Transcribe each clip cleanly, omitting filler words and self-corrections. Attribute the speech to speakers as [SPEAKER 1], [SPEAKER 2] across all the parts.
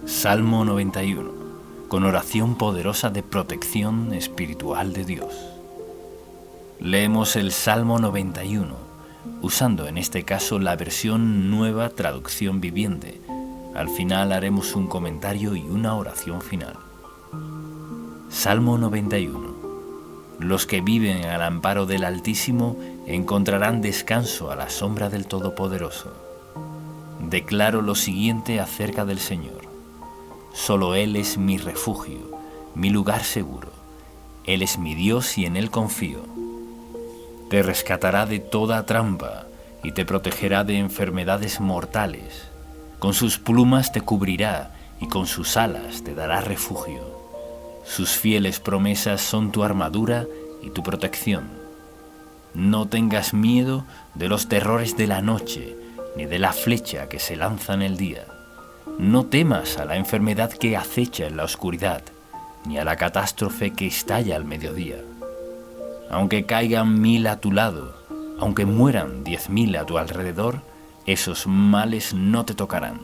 [SPEAKER 1] Salmo 91, con oración poderosa de protección espiritual de Dios. Leemos el Salmo 91, usando en este caso la versión Nueva Traducción Viviente. Al final haremos un comentario y una oración final. Salmo 91. Los que viven al amparo del Altísimo encontrarán descanso a la sombra del Todopoderoso. Declaro lo siguiente acerca del Señor. Solo Él es mi refugio, mi lugar seguro. Él es mi Dios y en Él confío. Te rescatará de toda trampa y te protegerá de enfermedades mortales. Con sus plumas te cubrirá y con sus alas te dará refugio. Sus fieles promesas son tu armadura y tu protección. No tengas miedo de los terrores de la noche, ni de la flecha que se lanza en el día. No temas a la enfermedad que acecha en la oscuridad, ni a la catástrofe que estalla al mediodía. Aunque caigan 1000 a tu lado, aunque mueran 10.000 a tu alrededor, esos males no te tocarán.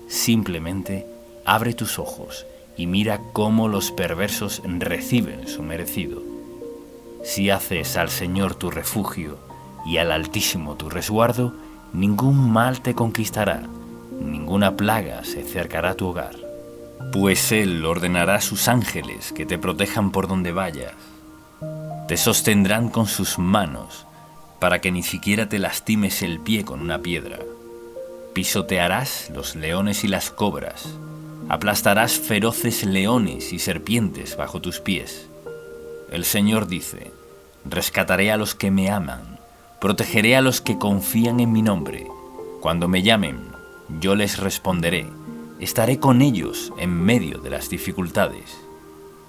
[SPEAKER 1] Simplemente abre tus ojos y mira cómo los perversos reciben su merecido. Si haces al Señor tu refugio y al Altísimo tu resguardo, ningún mal te conquistará, ninguna plaga se acercará a tu hogar. Pues Él ordenará a sus ángeles que te protejan por donde vayas. Te sostendrán con sus manos, para que ni siquiera te lastimes el pie con una piedra. Pisotearás los leones y las cobras, aplastarás feroces leones y serpientes bajo tus pies. El Señor dice: rescataré a los que me aman, protegeré a los que confían en mi nombre. Cuando me llamen, yo les responderé, estaré con ellos en medio de las dificultades.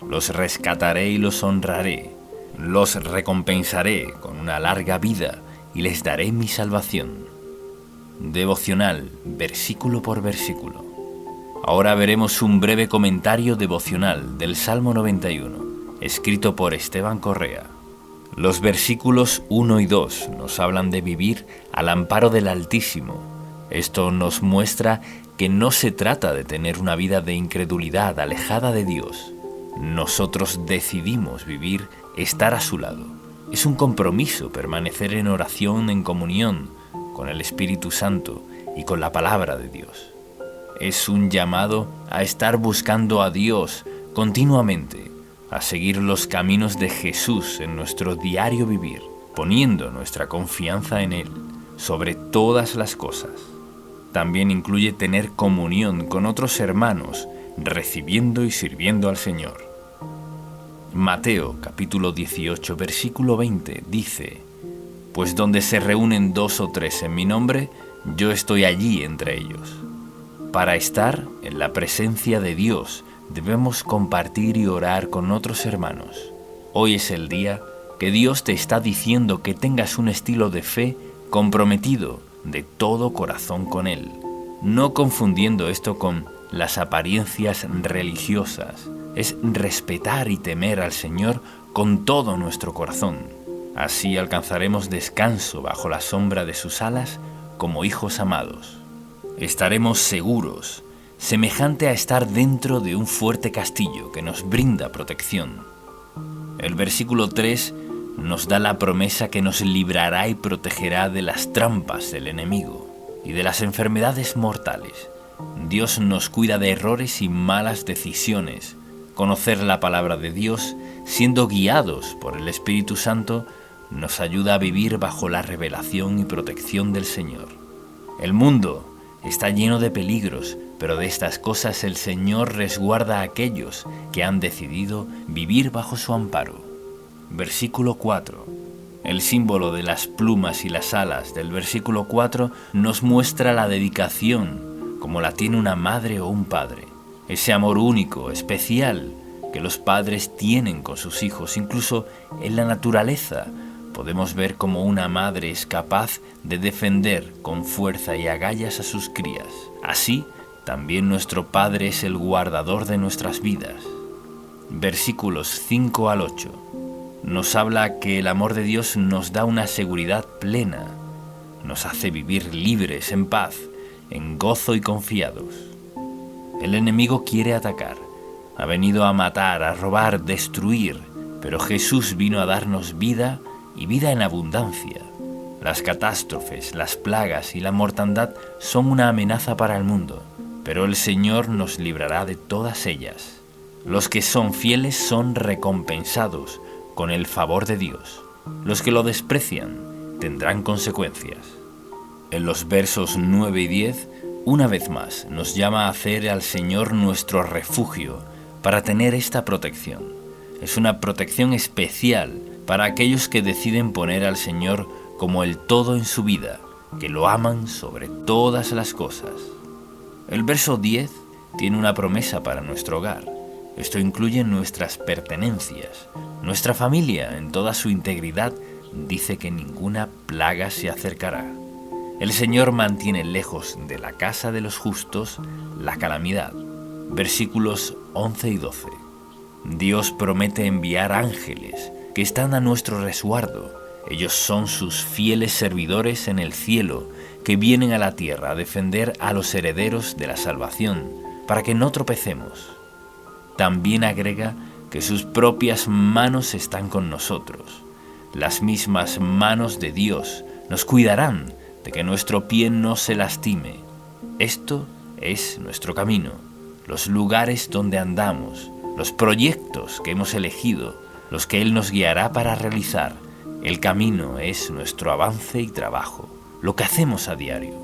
[SPEAKER 1] Los rescataré y los honraré, los recompensaré con una larga vida y les daré mi salvación. Devocional, versículo por versículo. Ahora veremos un breve comentario devocional del Salmo 91, escrito por Esteban Correa. Los versículos 1 y 2 nos hablan de vivir al amparo del Altísimo. Esto nos muestra que no se trata de tener una vida de incredulidad alejada de Dios. Nosotros decidimos vivir, estar a su lado. Es un compromiso permanecer en oración, en comunión con el Espíritu Santo y con la palabra de Dios. Es un llamado a estar buscando a Dios continuamente, a seguir los caminos de Jesús en nuestro diario vivir, poniendo nuestra confianza en Él sobre todas las cosas. También incluye tener comunión con otros hermanos, recibiendo y sirviendo al Señor. Mateo capítulo 18 versículo 20 dice: pues donde se reúnen 2 o 3 en mi nombre, yo estoy allí entre ellos. Para estar en la presencia de Dios, debemos compartir y orar con otros hermanos. Hoy es el día que Dios te está diciendo que tengas un estilo de fe comprometido de todo corazón con Él, no confundiendo esto con las apariencias religiosas. Es respetar y temer al Señor con todo nuestro corazón. Así alcanzaremos descanso bajo la sombra de sus alas como hijos amados. Estaremos seguros, semejante a estar dentro de un fuerte castillo que nos brinda protección. El versículo 3 nos da la promesa que nos librará y protegerá de las trampas del enemigo y de las enfermedades mortales. Dios nos cuida de errores y malas decisiones. Conocer la palabra de Dios, siendo guiados por el Espíritu Santo, nos ayuda a vivir bajo la revelación y protección del Señor. El mundo está lleno de peligros, pero de estas cosas el Señor resguarda a aquellos que han decidido vivir bajo su amparo. Versículo 4. El símbolo de las plumas y las alas del versículo 4 nos muestra la dedicación, como la tiene una madre o un padre. Ese amor único, especial, que los padres tienen con sus hijos. Incluso en la naturaleza podemos ver cómo una madre es capaz de defender con fuerza y agallas a sus crías. Así, también nuestro Padre es el guardador de nuestras vidas. Versículos 5 al 8. Nos habla que el amor de Dios nos da una seguridad plena, nos hace vivir libres, en paz, en gozo y confiados. El enemigo quiere atacar. Ha venido a matar, a robar, destruir, pero Jesús vino a darnos vida y vida en abundancia. Las catástrofes, las plagas y la mortandad son una amenaza para el mundo, pero el Señor nos librará de todas ellas. Los que son fieles son recompensados con el favor de Dios. Los que lo desprecian tendrán consecuencias. En los versos 9 y 10, una vez más, nos llama a hacer al Señor nuestro refugio para tener esta protección. Es una protección especial para aquellos que deciden poner al Señor como el todo en su vida, que lo aman sobre todas las cosas. El verso 10 tiene una promesa para nuestro hogar. Esto incluye nuestras pertenencias. Nuestra familia, en toda su integridad, dice que ninguna plaga se acercará. El Señor mantiene lejos de la casa de los justos la calamidad. Versículos 11 y 12. Dios promete enviar ángeles que están a nuestro resguardo. Ellos son sus fieles servidores en el cielo, que vienen a la tierra a defender a los herederos de la salvación, para que no tropecemos. También agrega que sus propias manos están con nosotros. Las mismas manos de Dios nos cuidarán de que nuestro pie no se lastime. Esto es nuestro camino, los lugares donde andamos, los proyectos que hemos elegido, los que Él nos guiará para realizar. El camino es nuestro avance y trabajo, lo que hacemos a diario,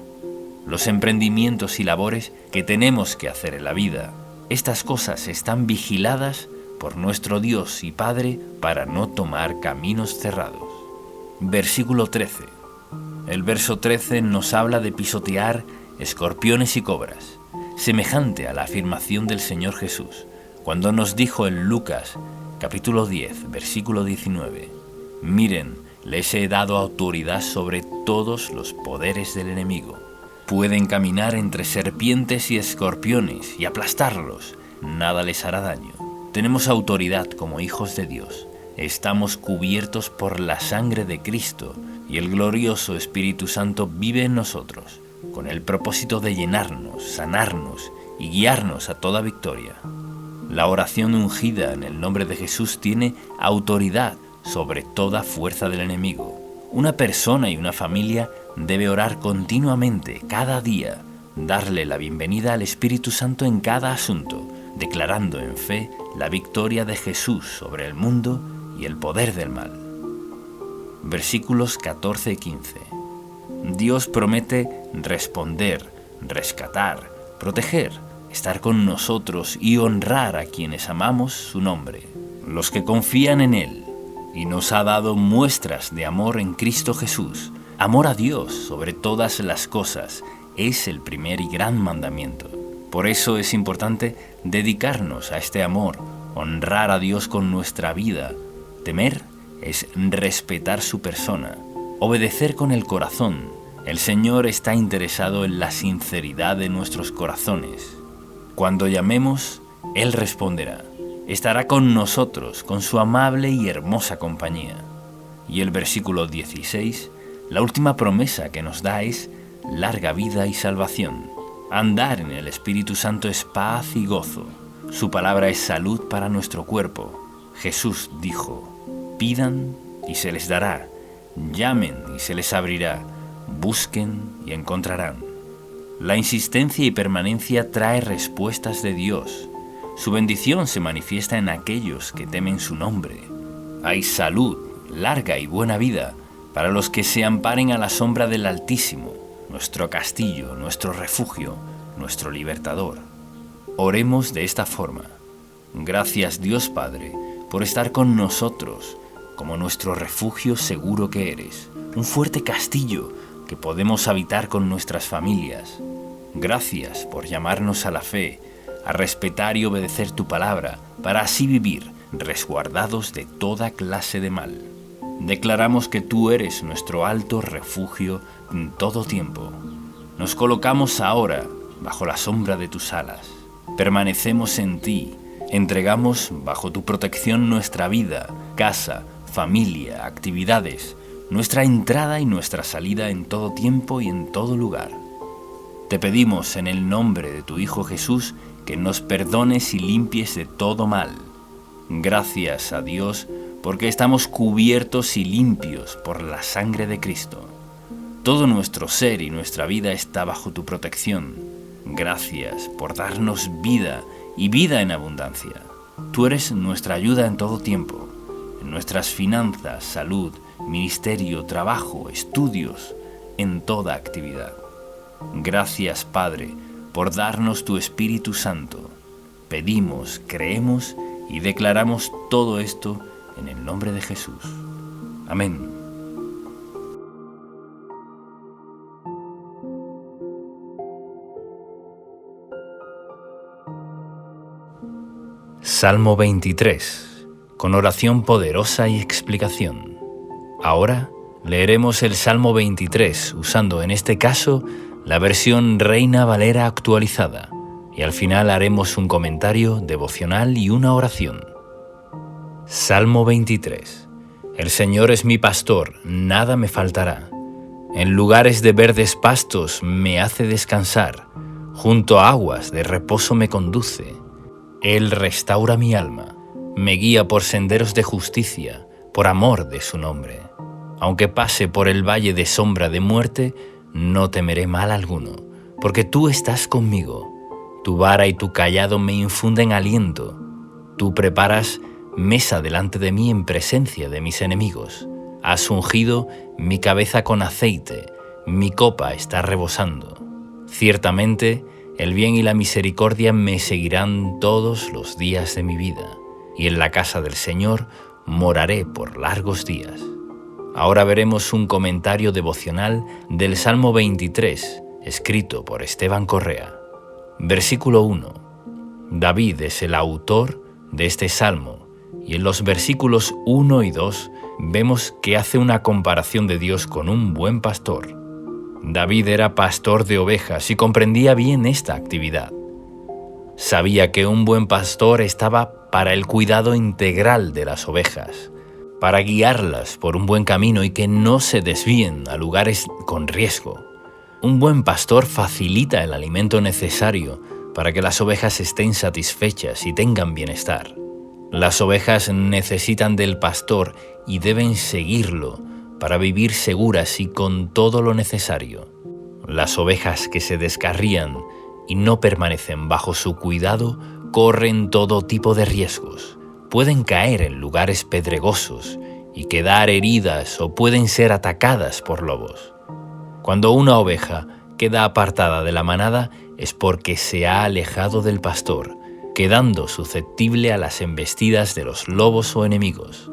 [SPEAKER 1] los emprendimientos y labores que tenemos que hacer en la vida. Estas cosas están vigiladas por nuestro Dios y Padre para no tomar caminos cerrados. Versículo 13. El verso 13 nos habla de pisotear escorpiones y cobras, semejante a la afirmación del Señor Jesús, cuando nos dijo en Lucas, capítulo 10, versículo 19, «Miren, les he dado autoridad sobre todos los poderes del enemigo. Pueden caminar entre serpientes y escorpiones y aplastarlos. Nada les hará daño». Tenemos autoridad como hijos de Dios. Estamos cubiertos por la sangre de Cristo y el glorioso Espíritu Santo vive en nosotros, con el propósito de llenarnos, sanarnos y guiarnos a toda victoria. La oración ungida en el nombre de Jesús tiene autoridad sobre toda fuerza del enemigo. Una persona y una familia debe orar continuamente, cada día, darle la bienvenida al Espíritu Santo en cada asunto, declarando en fe la victoria de Jesús sobre el mundo y el poder del mal. Versículos 14 y 15. Dios promete responder, rescatar, proteger, estar con nosotros y honrar a quienes amamos su nombre, los que confían en Él, y nos ha dado muestras de amor en Cristo Jesús. Amor a Dios sobre todas las cosas es el primer y gran mandamiento. Por eso es importante dedicarnos a este amor, honrar a Dios con nuestra vida. Temer es respetar su persona, obedecer con el corazón. El Señor está interesado en la sinceridad de nuestros corazones. Cuando llamemos, Él responderá. Estará con nosotros, con su amable y hermosa compañía. Y el versículo 16, la última promesa que nos da es larga vida y salvación. Andar en el Espíritu Santo es paz y gozo. Su palabra es salud para nuestro cuerpo. Jesús dijo, pidan y se les dará, llamen y se les abrirá, busquen y encontrarán. La insistencia y permanencia trae respuestas de Dios. Su bendición se manifiesta en aquellos que temen su nombre. Hay salud, larga y buena vida para los que se amparen a la sombra del Altísimo, nuestro castillo, nuestro refugio, nuestro libertador. Oremos de esta forma. Gracias, Dios Padre, por estar con nosotros, como nuestro refugio seguro que eres, un fuerte castillo que podemos habitar con nuestras familias. Gracias por llamarnos a la fe, a respetar y obedecer tu palabra, para así vivir resguardados de toda clase de mal. Declaramos que tú eres nuestro alto refugio en todo tiempo. Nos colocamos ahora bajo la sombra de tus alas. Permanecemos en ti. Entregamos bajo tu protección nuestra vida, casa, familia, actividades, nuestra entrada y nuestra salida en todo tiempo y en todo lugar. Te pedimos en el nombre de tu Hijo Jesús que nos perdones y limpies de todo mal. Gracias a Dios porque estamos cubiertos y limpios por la sangre de Cristo. Todo nuestro ser y nuestra vida está bajo tu protección. Gracias por darnos vida y vida en abundancia. Tú eres nuestra ayuda en todo tiempo, en nuestras finanzas, salud, ministerio, trabajo, estudios, en toda actividad. Gracias, Padre, por darnos tu Espíritu Santo. Pedimos, creemos y declaramos todo esto en el nombre de Jesús. Amén. Salmo 23, con oración poderosa y explicación. Ahora leeremos el Salmo 23 usando en este caso la versión Reina Valera actualizada y al final haremos un comentario devocional y una oración. Salmo 23. El Señor es mi pastor, nada me faltará. En lugares de verdes pastos me hace descansar, junto a aguas de reposo me conduce. Él restaura mi alma, me guía por senderos de justicia, por amor de su nombre. Aunque pase por el valle de sombra de muerte, no temeré mal alguno, porque tú estás conmigo. Tu vara y tu cayado me infunden aliento. Tú preparas mesa delante de mí en presencia de mis enemigos. Has ungido mi cabeza con aceite, mi copa está rebosando. Ciertamente, el bien y la misericordia me seguirán todos los días de mi vida, y en la casa del Señor moraré por largos días. Ahora veremos un comentario devocional del Salmo 23, escrito por Esteban Correa. Versículo 1. David es el autor de este salmo, y en los versículos 1 y 2 vemos que hace una comparación de Dios con un buen pastor. David era pastor de ovejas y comprendía bien esta actividad. Sabía que un buen pastor estaba para el cuidado integral de las ovejas, para guiarlas por un buen camino y que no se desvíen a lugares con riesgo. Un buen pastor facilita el alimento necesario para que las ovejas estén satisfechas y tengan bienestar. Las ovejas necesitan del pastor y deben seguirlo para vivir seguras y con todo lo necesario. Las ovejas que se descarrían y no permanecen bajo su cuidado corren todo tipo de riesgos. Pueden caer en lugares pedregosos y quedar heridas o pueden ser atacadas por lobos. Cuando una oveja queda apartada de la manada es porque se ha alejado del pastor, quedando susceptible a las embestidas de los lobos o enemigos.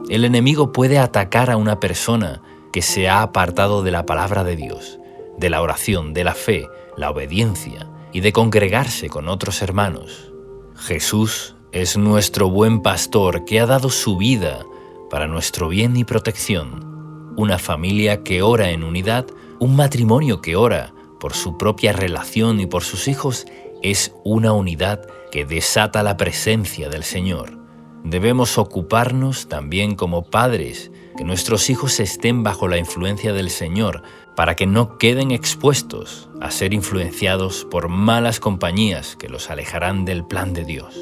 [SPEAKER 1] El enemigo puede atacar a una persona que se ha apartado de la palabra de Dios, de la oración, de la fe, la obediencia y de congregarse con otros hermanos. Jesús es nuestro buen pastor que ha dado su vida para nuestro bien y protección. Una familia que ora en unidad, un matrimonio que ora por su propia relación y por sus hijos, es una unidad que desata la presencia del Señor. Debemos ocuparnos también como padres, que nuestros hijos estén bajo la influencia del Señor, para que no queden expuestos a ser influenciados por malas compañías que los alejarán del plan de Dios.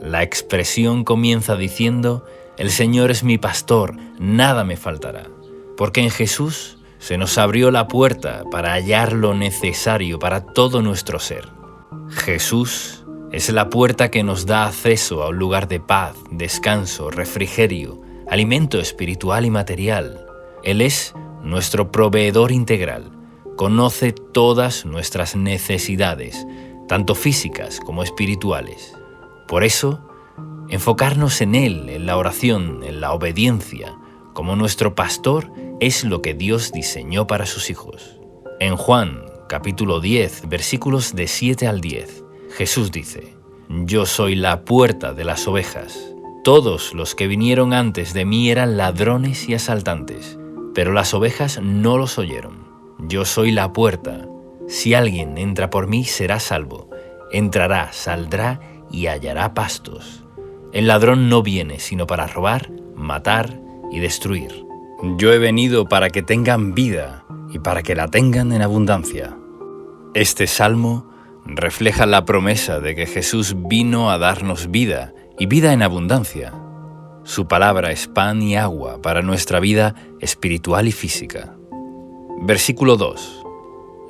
[SPEAKER 1] La expresión comienza diciendo: el Señor es mi pastor, nada me faltará, porque en Jesús se nos abrió la puerta para hallar lo necesario para todo nuestro ser. Jesús es la puerta que nos da acceso a un lugar de paz, descanso, refrigerio, alimento espiritual y material. Él es nuestro proveedor integral. Conoce todas nuestras necesidades, tanto físicas como espirituales. Por eso, enfocarnos en Él, en la oración, en la obediencia, como nuestro pastor, es lo que Dios diseñó para sus hijos. En Juan, capítulo 10, versículos de 7 al 10, Jesús dice: Yo soy la puerta de las ovejas. Todos los que vinieron antes de mí eran ladrones y asaltantes, pero las ovejas no los oyeron. Yo soy la puerta. Si alguien entra por mí, será salvo. Entrará, saldrá y hallará pastos. El ladrón no viene sino para robar, matar y destruir. Yo he venido para que tengan vida y para que la tengan en abundancia. Este salmo refleja la promesa de que Jesús vino a darnos vida y vida en abundancia. Su palabra es pan y agua para nuestra vida espiritual y física. Versículo 2.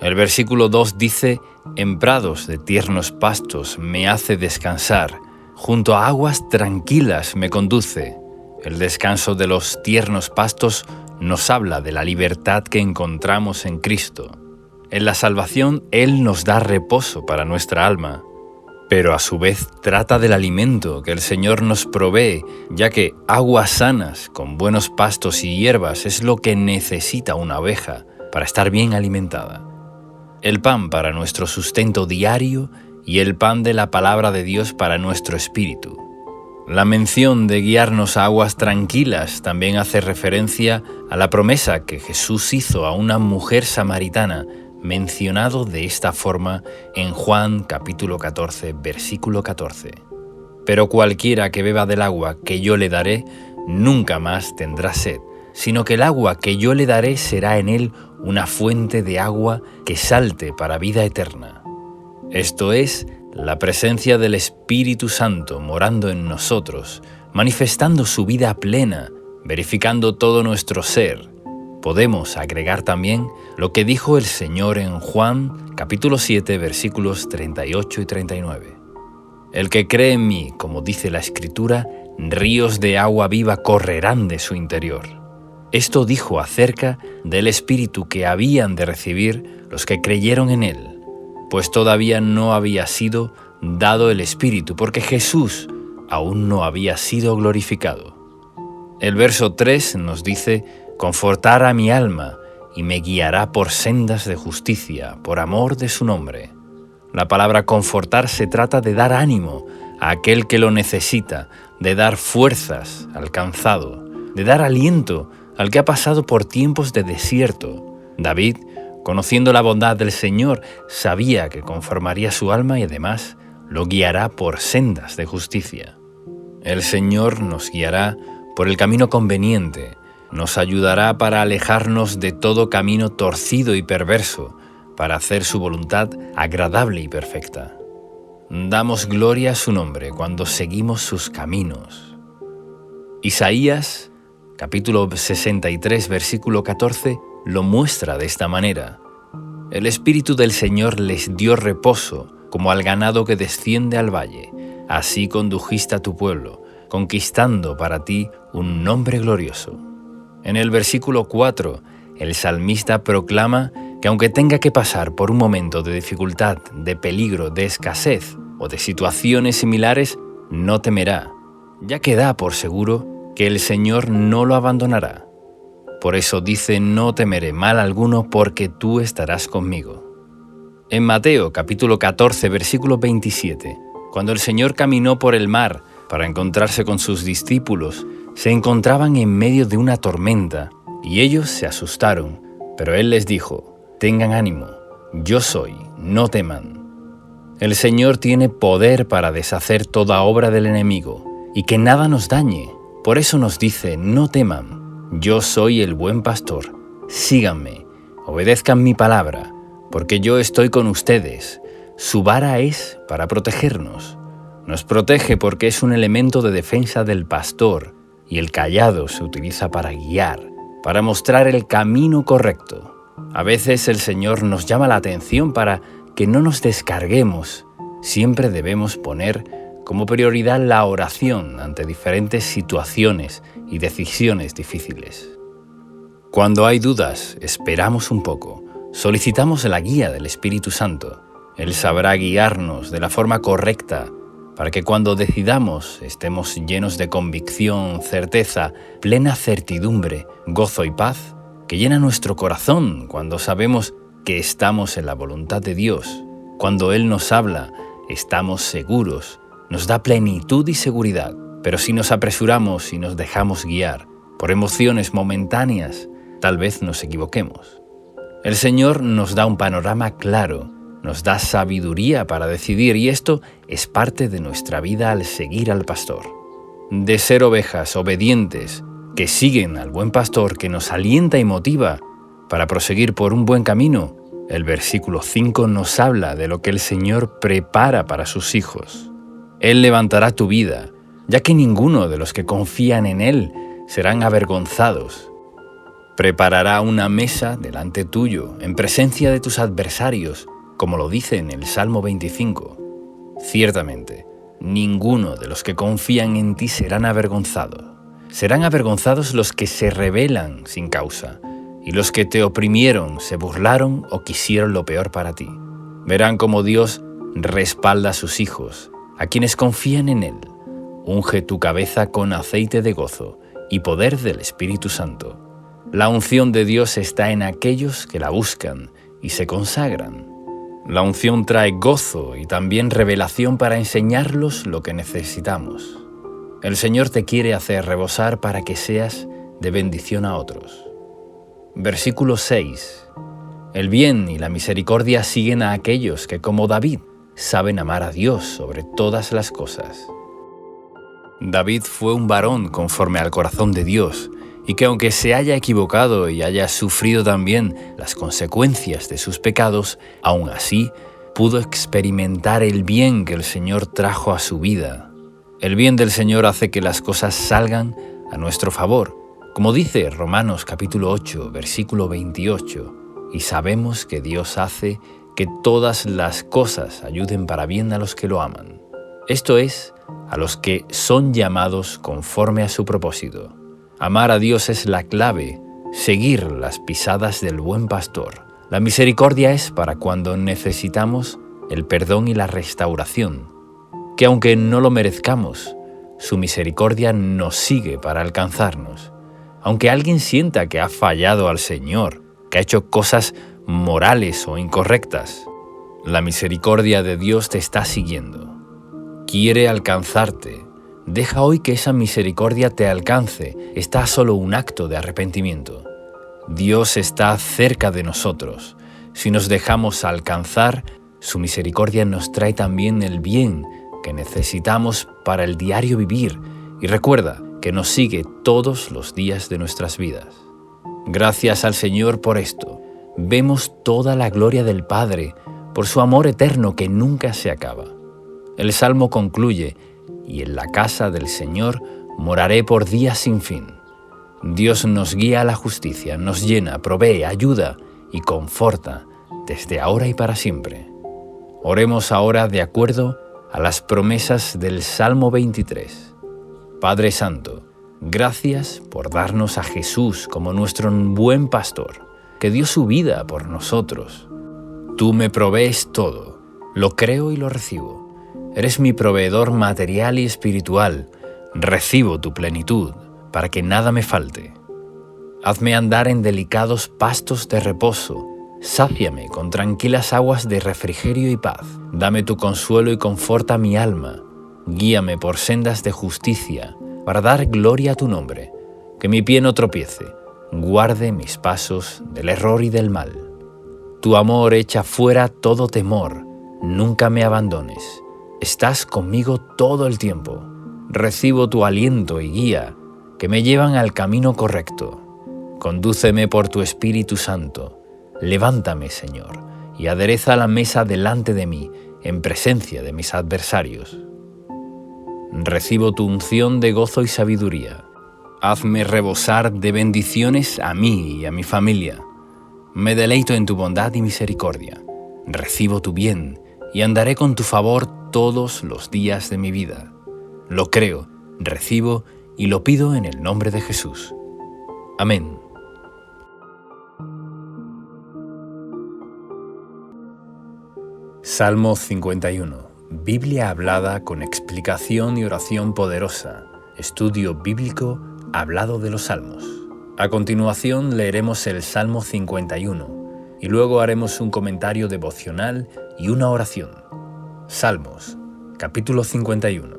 [SPEAKER 1] El versículo 2 dice: «En prados de tiernos pastos me hace descansar, junto a aguas tranquilas me conduce». El descanso de los tiernos pastos nos habla de la libertad que encontramos en Cristo. En la salvación Él nos da reposo para nuestra alma, pero a su vez trata del alimento que el Señor nos provee, ya que aguas sanas con buenos pastos y hierbas es lo que necesita una oveja para estar bien alimentada. El pan para nuestro sustento diario y el pan de la palabra de Dios para nuestro espíritu. La mención de guiarnos a aguas tranquilas también hace referencia a la promesa que Jesús hizo a una mujer samaritana, mencionado de esta forma en Juan capítulo 14, versículo 14. «Pero cualquiera que beba del agua que yo le daré, nunca más tendrá sed, sino que el agua que yo le daré será en él una fuente de agua que salte para vida eterna». Esto es, la presencia del Espíritu Santo morando en nosotros, manifestando su vida plena, verificando todo nuestro ser. Podemos agregar también lo que dijo el Señor en Juan capítulo 7, versículos 38 y 39. «El que cree en mí, como dice la Escritura, ríos de agua viva correrán de su interior». Esto dijo acerca del Espíritu que habían de recibir los que creyeron en Él, pues todavía no había sido dado el Espíritu, porque Jesús aún no había sido glorificado. El verso 3 nos dice: «Confortará mi alma y me guiará por sendas de justicia, por amor de su nombre». La palabra confortar se trata de dar ánimo a aquel que lo necesita, de dar fuerzas al cansado, de dar aliento al que ha pasado por tiempos de desierto. David, conociendo la bondad del Señor, sabía que conformaría su alma y además lo guiará por sendas de justicia. El Señor nos guiará por el camino conveniente, nos ayudará para alejarnos de todo camino torcido y perverso, para hacer su voluntad agradable y perfecta. Damos gloria a su nombre cuando seguimos sus caminos. Isaías, capítulo 63, versículo 14, lo muestra de esta manera: «El Espíritu del Señor les dio reposo, como al ganado que desciende al valle. Así condujiste a tu pueblo, conquistando para ti un nombre glorioso». En el versículo 4, el salmista proclama que aunque tenga que pasar por un momento de dificultad, de peligro, de escasez o de situaciones similares, no temerá, ya que da por seguro que el Señor no lo abandonará. Por eso dice: «No temeré mal alguno, porque tú estarás conmigo». En Mateo capítulo 14, versículo 27, cuando el Señor caminó por el mar para encontrarse con sus discípulos, se encontraban en medio de una tormenta y ellos se asustaron, pero Él les dijo: «Tengan ánimo, yo soy, no teman». El Señor tiene poder para deshacer toda obra del enemigo y que nada nos dañe. Por eso nos dice: «No teman, yo soy el buen pastor, síganme, obedezcan mi palabra, porque yo estoy con ustedes». Su vara es para protegernos. Nos protege porque es un elemento de defensa del pastor, y el cayado se utiliza para guiar, para mostrar el camino correcto. A veces el Señor nos llama la atención para que no nos descarguemos. Siempre debemos poner como prioridad la oración ante diferentes situaciones y decisiones difíciles. Cuando hay dudas, esperamos un poco, solicitamos la guía del Espíritu Santo. Él sabrá guiarnos de la forma correcta para que cuando decidamos estemos llenos de convicción, certeza, plena certidumbre, gozo y paz, que llena nuestro corazón cuando sabemos que estamos en la voluntad de Dios. Cuando Él nos habla, estamos seguros, nos da plenitud y seguridad. Pero si nos apresuramos y nos dejamos guiar por emociones momentáneas, tal vez nos equivoquemos. El Señor nos da un panorama claro, nos da sabiduría para decidir, y esto es parte de nuestra vida al seguir al pastor. De ser ovejas obedientes que siguen al buen pastor que nos alienta y motiva para proseguir por un buen camino, El versículo 5 nos habla de lo que el Señor prepara para sus hijos. Él levantará tu vida, ya que ninguno de los que confían en Él serán avergonzados. Preparará una mesa delante tuyo, en presencia de tus adversarios, como lo dice en el Salmo 25. Ciertamente, ninguno de los que confían en ti serán avergonzados. Serán avergonzados los que se rebelan sin causa, y los que te oprimieron, se burlaron o quisieron lo peor para ti. Verán cómo Dios respalda a sus hijos, a quienes confían en Él. Unge tu cabeza con aceite de gozo y poder del Espíritu Santo. La unción de Dios está en aquellos que la buscan y se consagran. La unción trae gozo y también revelación para enseñarlos lo que necesitamos. El Señor te quiere hacer rebosar para que seas de bendición a otros. Versículo 6. El bien y la misericordia siguen a aquellos que, como David, saben amar a Dios sobre todas las cosas. David fue un varón conforme al corazón de Dios, y que aunque se haya equivocado y haya sufrido también las consecuencias de sus pecados, aún así pudo experimentar el bien que el Señor trajo a su vida. El bien del Señor hace que las cosas salgan a nuestro favor, como dice Romanos capítulo 8, versículo 28, y sabemos que Dios hace que todas las cosas ayuden para bien a los que lo aman. Esto es, a los que son llamados conforme a su propósito. Amar a Dios es la clave, seguir las pisadas del buen pastor. La misericordia es para cuando necesitamos el perdón y la restauración, que aunque no lo merezcamos, su misericordia nos sigue para alcanzarnos. Aunque alguien sienta que ha fallado al Señor, que ha hecho cosas morales o incorrectas, la misericordia de Dios te está siguiendo. Quiere alcanzarte. Deja hoy que esa misericordia te alcance. Está solo un acto de arrepentimiento. Dios está cerca de nosotros. Si nos dejamos alcanzar, su misericordia nos trae también el bien que necesitamos para el diario vivir. Y recuerda que nos sigue todos los días de nuestras vidas. Gracias al Señor por esto. Vemos toda la gloria del Padre por su amor eterno que nunca se acaba. El Salmo concluye: y en la casa del Señor moraré por días sin fin. Dios nos guía a la justicia, nos llena, provee, ayuda y conforta desde ahora y para siempre. Oremos ahora de acuerdo a las promesas del Salmo 23. Padre Santo, gracias por darnos a Jesús como nuestro buen pastor, que dio su vida por nosotros. Tú me provees todo, lo creo y lo recibo. Eres mi proveedor material y espiritual. Recibo tu plenitud para que nada me falte. Hazme andar en delicados pastos de reposo. Sáciame con tranquilas aguas de refrigerio y paz. Dame tu consuelo y conforta mi alma. Guíame por sendas de justicia para dar gloria a tu nombre. Que mi pie no tropiece. Guarde mis pasos del error y del mal. Tu amor echa fuera todo temor. Nunca me abandones. Estás conmigo todo el tiempo. Recibo tu aliento y guía, que me llevan al camino correcto. Condúceme por tu Espíritu Santo. Levántame, Señor, y adereza la mesa delante de mí, en presencia de mis adversarios. Recibo tu unción de gozo y sabiduría. Hazme rebosar de bendiciones a mí y a mi familia. Me deleito en tu bondad y misericordia. Recibo tu bien y andaré con tu favor todos los días de mi vida. Lo creo, recibo y lo pido en el nombre de Jesús. Amén. Salmo 51. Biblia hablada con explicación y oración poderosa. Estudio bíblico hablado de los Salmos. A continuación leeremos el Salmo 51 y luego haremos un comentario devocional y una oración. Salmos, capítulo 51.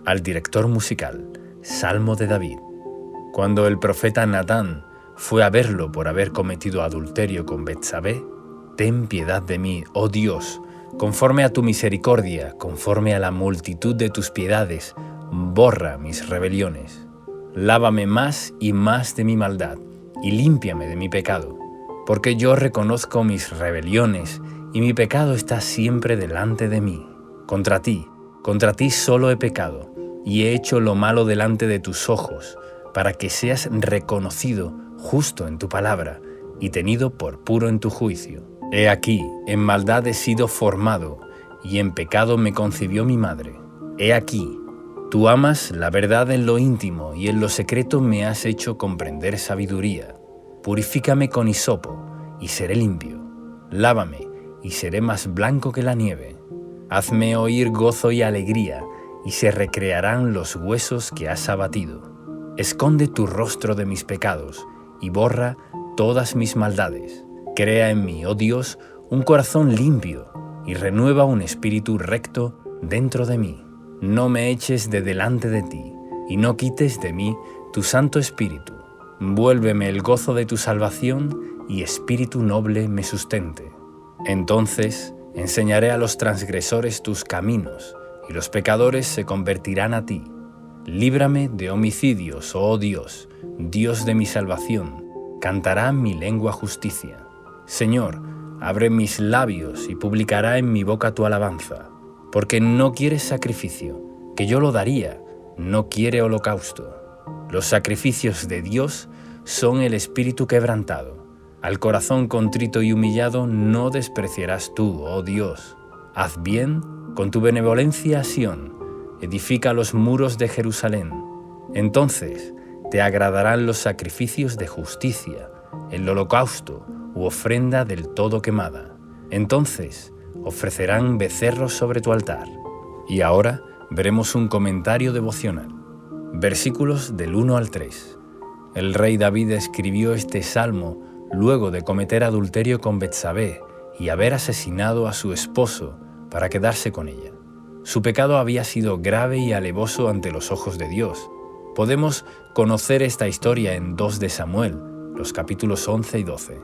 [SPEAKER 1] Al director musical, Salmo de David. Cuando el profeta Natán fue a verlo por haber cometido adulterio con Betsabé, ten piedad de mí, oh Dios, conforme a tu misericordia, conforme a la multitud de tus piedades, borra mis rebeliones. Lávame más y más de mi maldad, y límpiame de mi pecado, porque yo reconozco mis rebeliones y mi pecado está siempre delante de mí. Contra ti solo he pecado y he hecho lo malo delante de tus ojos, para que seas reconocido justo en tu palabra y tenido por puro en tu juicio. He aquí, en maldad he sido formado, y en pecado me concibió mi madre. He aquí, tú amas la verdad en lo íntimo, y en lo secreto me has hecho comprender sabiduría. Purifícame con hisopo, y seré limpio. Lávame, y seré más blanco que la nieve. Hazme oír gozo y alegría, y se recrearán los huesos que has abatido. Esconde tu rostro de mis pecados, y borra todas mis maldades. Crea en mí, oh Dios, un corazón limpio, y renueva un espíritu recto dentro de mí. No me eches de delante de ti, y no quites de mí tu Santo Espíritu. Vuélveme el gozo de tu salvación, y espíritu noble me sustente. Entonces enseñaré a los transgresores tus caminos, y los pecadores se convertirán a ti. Líbrame de homicidios, oh Dios, Dios de mi salvación. Cantará mi lengua justicia. Señor, abre mis labios y publicará en mi boca tu alabanza. Porque no quieres sacrificio, que yo lo daría, no quiere holocausto. Los sacrificios de Dios son el espíritu quebrantado. Al corazón contrito y humillado no despreciarás tú, oh Dios. Haz bien con tu benevolencia a Sión. Edifica los muros de Jerusalén. Entonces te agradarán los sacrificios de justicia, el holocausto u ofrenda del todo quemada. Entonces ofrecerán becerros sobre tu altar. Y ahora veremos un comentario devocional. Versículos del 1 al 3. El rey David escribió este salmo luego de cometer adulterio con Betsabé y haber asesinado a su esposo para quedarse con ella. Su pecado había sido grave y alevoso ante los ojos de Dios. Podemos conocer esta historia en 2 de Samuel, los capítulos 11 y 12.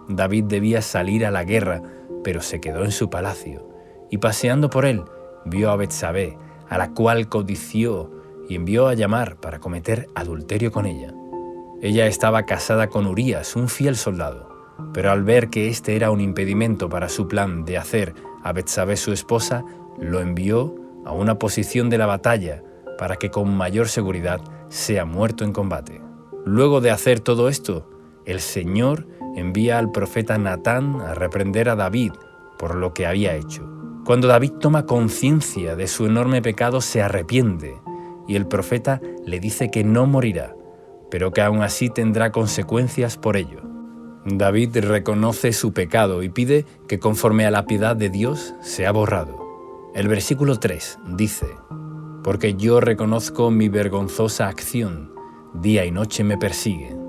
[SPEAKER 1] David debía salir a la guerra, pero se quedó en su palacio, y paseando por él, vio a Betsabé, a la cual codició y envió a llamar para cometer adulterio con ella. Ella estaba casada con Urías, un fiel soldado, pero al ver que este era un impedimento para su plan de hacer a Betsabé su esposa, lo envió a una posición de la batalla para que con mayor seguridad sea muerto en combate. Luego de hacer todo esto, el Señor envía al profeta Natán a reprender a David por lo que había hecho. Cuando David toma conciencia de su enorme pecado, se arrepiente y el profeta le dice que no morirá, pero que aún así tendrá consecuencias por ello. David reconoce su pecado y pide que conforme a la piedad de Dios sea borrado. El versículo 3 dice: porque yo reconozco mi vergonzosa acción, día y noche me persiguen.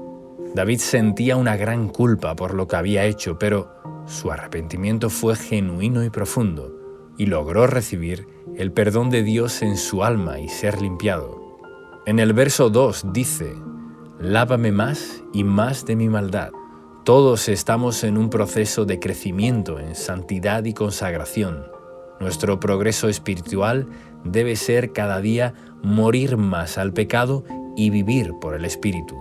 [SPEAKER 1] David sentía una gran culpa por lo que había hecho, pero su arrepentimiento fue genuino y profundo, y logró recibir el perdón de Dios en su alma y ser limpiado. En el verso 2 dice: lávame más y más de mi maldad. Todos estamos en un proceso de crecimiento en santidad y consagración. Nuestro progreso espiritual debe ser cada día morir más al pecado y vivir por el Espíritu.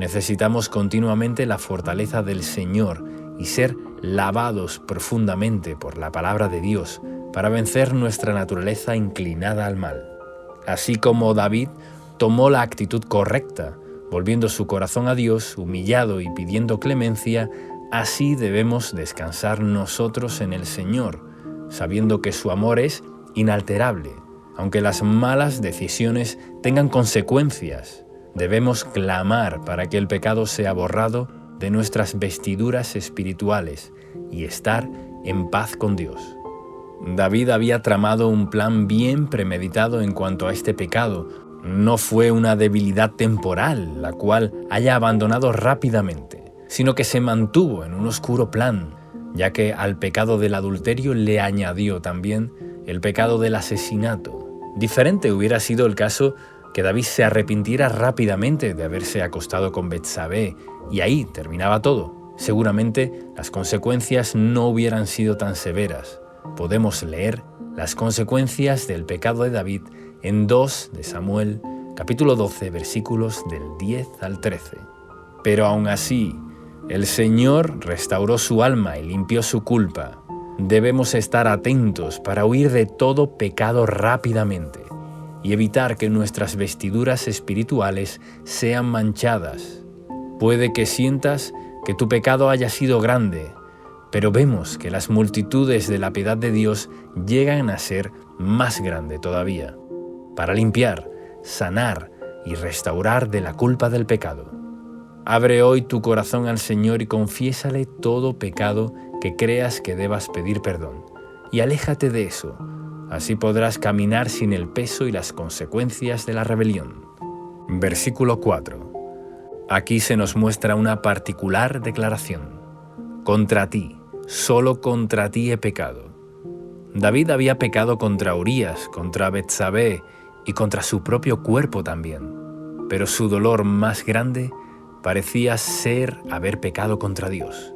[SPEAKER 1] Necesitamos continuamente la fortaleza del Señor y ser lavados profundamente por la palabra de Dios para vencer nuestra naturaleza inclinada al mal. Así como David tomó la actitud correcta, volviendo su corazón a Dios, humillado y pidiendo clemencia, así debemos descansar nosotros en el Señor, sabiendo que su amor es inalterable. Aunque las malas decisiones tengan consecuencias, debemos clamar para que el pecado sea borrado de nuestras vestiduras espirituales y estar en paz con Dios. David había tramado un plan bien premeditado en cuanto a este pecado. No fue una debilidad temporal, la cual haya abandonado rápidamente, sino que se mantuvo en un oscuro plan, ya que al pecado del adulterio le añadió también el pecado del asesinato. Diferente hubiera sido el caso que David se arrepintiera rápidamente de haberse acostado con Betsabé, y ahí terminaba todo. Seguramente las consecuencias no hubieran sido tan severas. Podemos leer las consecuencias del pecado de David en 2 de Samuel, capítulo 12, versículos del 10 al 13. Pero aún así, El Señor restauró su alma y limpió su culpa. Debemos estar atentos para huir de todo pecado rápidamente y evitar que nuestras vestiduras espirituales sean manchadas. Puede que sientas que tu pecado haya sido grande, pero vemos que las multitudes de la piedad de Dios llegan a ser más grande todavía, para limpiar, sanar y restaurar de la culpa del pecado. Abre hoy tu corazón al Señor y confiésale todo pecado que creas que debas pedir perdón, y aléjate de eso. Así podrás caminar sin el peso y las consecuencias de la rebelión. Versículo 4. Aquí se nos muestra una particular declaración. Contra ti, solo contra ti he pecado. David había pecado contra Urías, contra Betsabé y contra su propio cuerpo también, pero su dolor más grande parecía ser haber pecado contra Dios.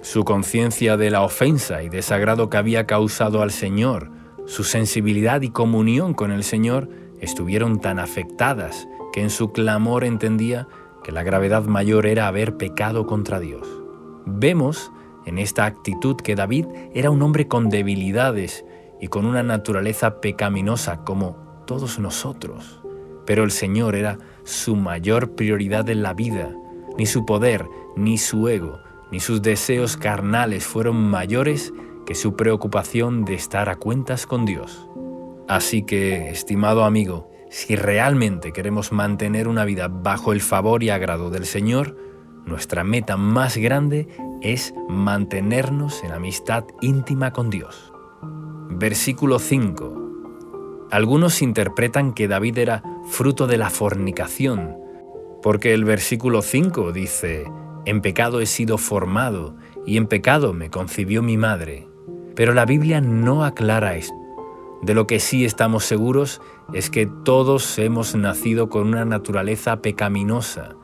[SPEAKER 1] Su conciencia de la ofensa y desagrado que había causado al Señor, su sensibilidad y comunión con el Señor estuvieron tan afectadas que en su clamor entendía que la gravedad mayor era haber pecado contra Dios. Vemos en esta actitud que David era un hombre con debilidades y con una naturaleza pecaminosa como todos nosotros. Pero el Señor era su mayor prioridad en la vida. Ni su poder, ni su ego, ni sus deseos carnales fueron mayores que su preocupación de estar a cuentas con Dios. Así que, estimado amigo, si realmente queremos mantener una vida bajo el favor y agrado del Señor, nuestra meta más grande es mantenernos en amistad íntima con Dios. Versículo 5. Algunos interpretan que David era fruto de la fornicación, porque el versículo 5 dice: «En pecado he sido formado, y en pecado me concibió mi madre». Pero la Biblia no aclara esto. De lo que sí estamos seguros es que todos hemos nacido con una naturaleza pecaminosa,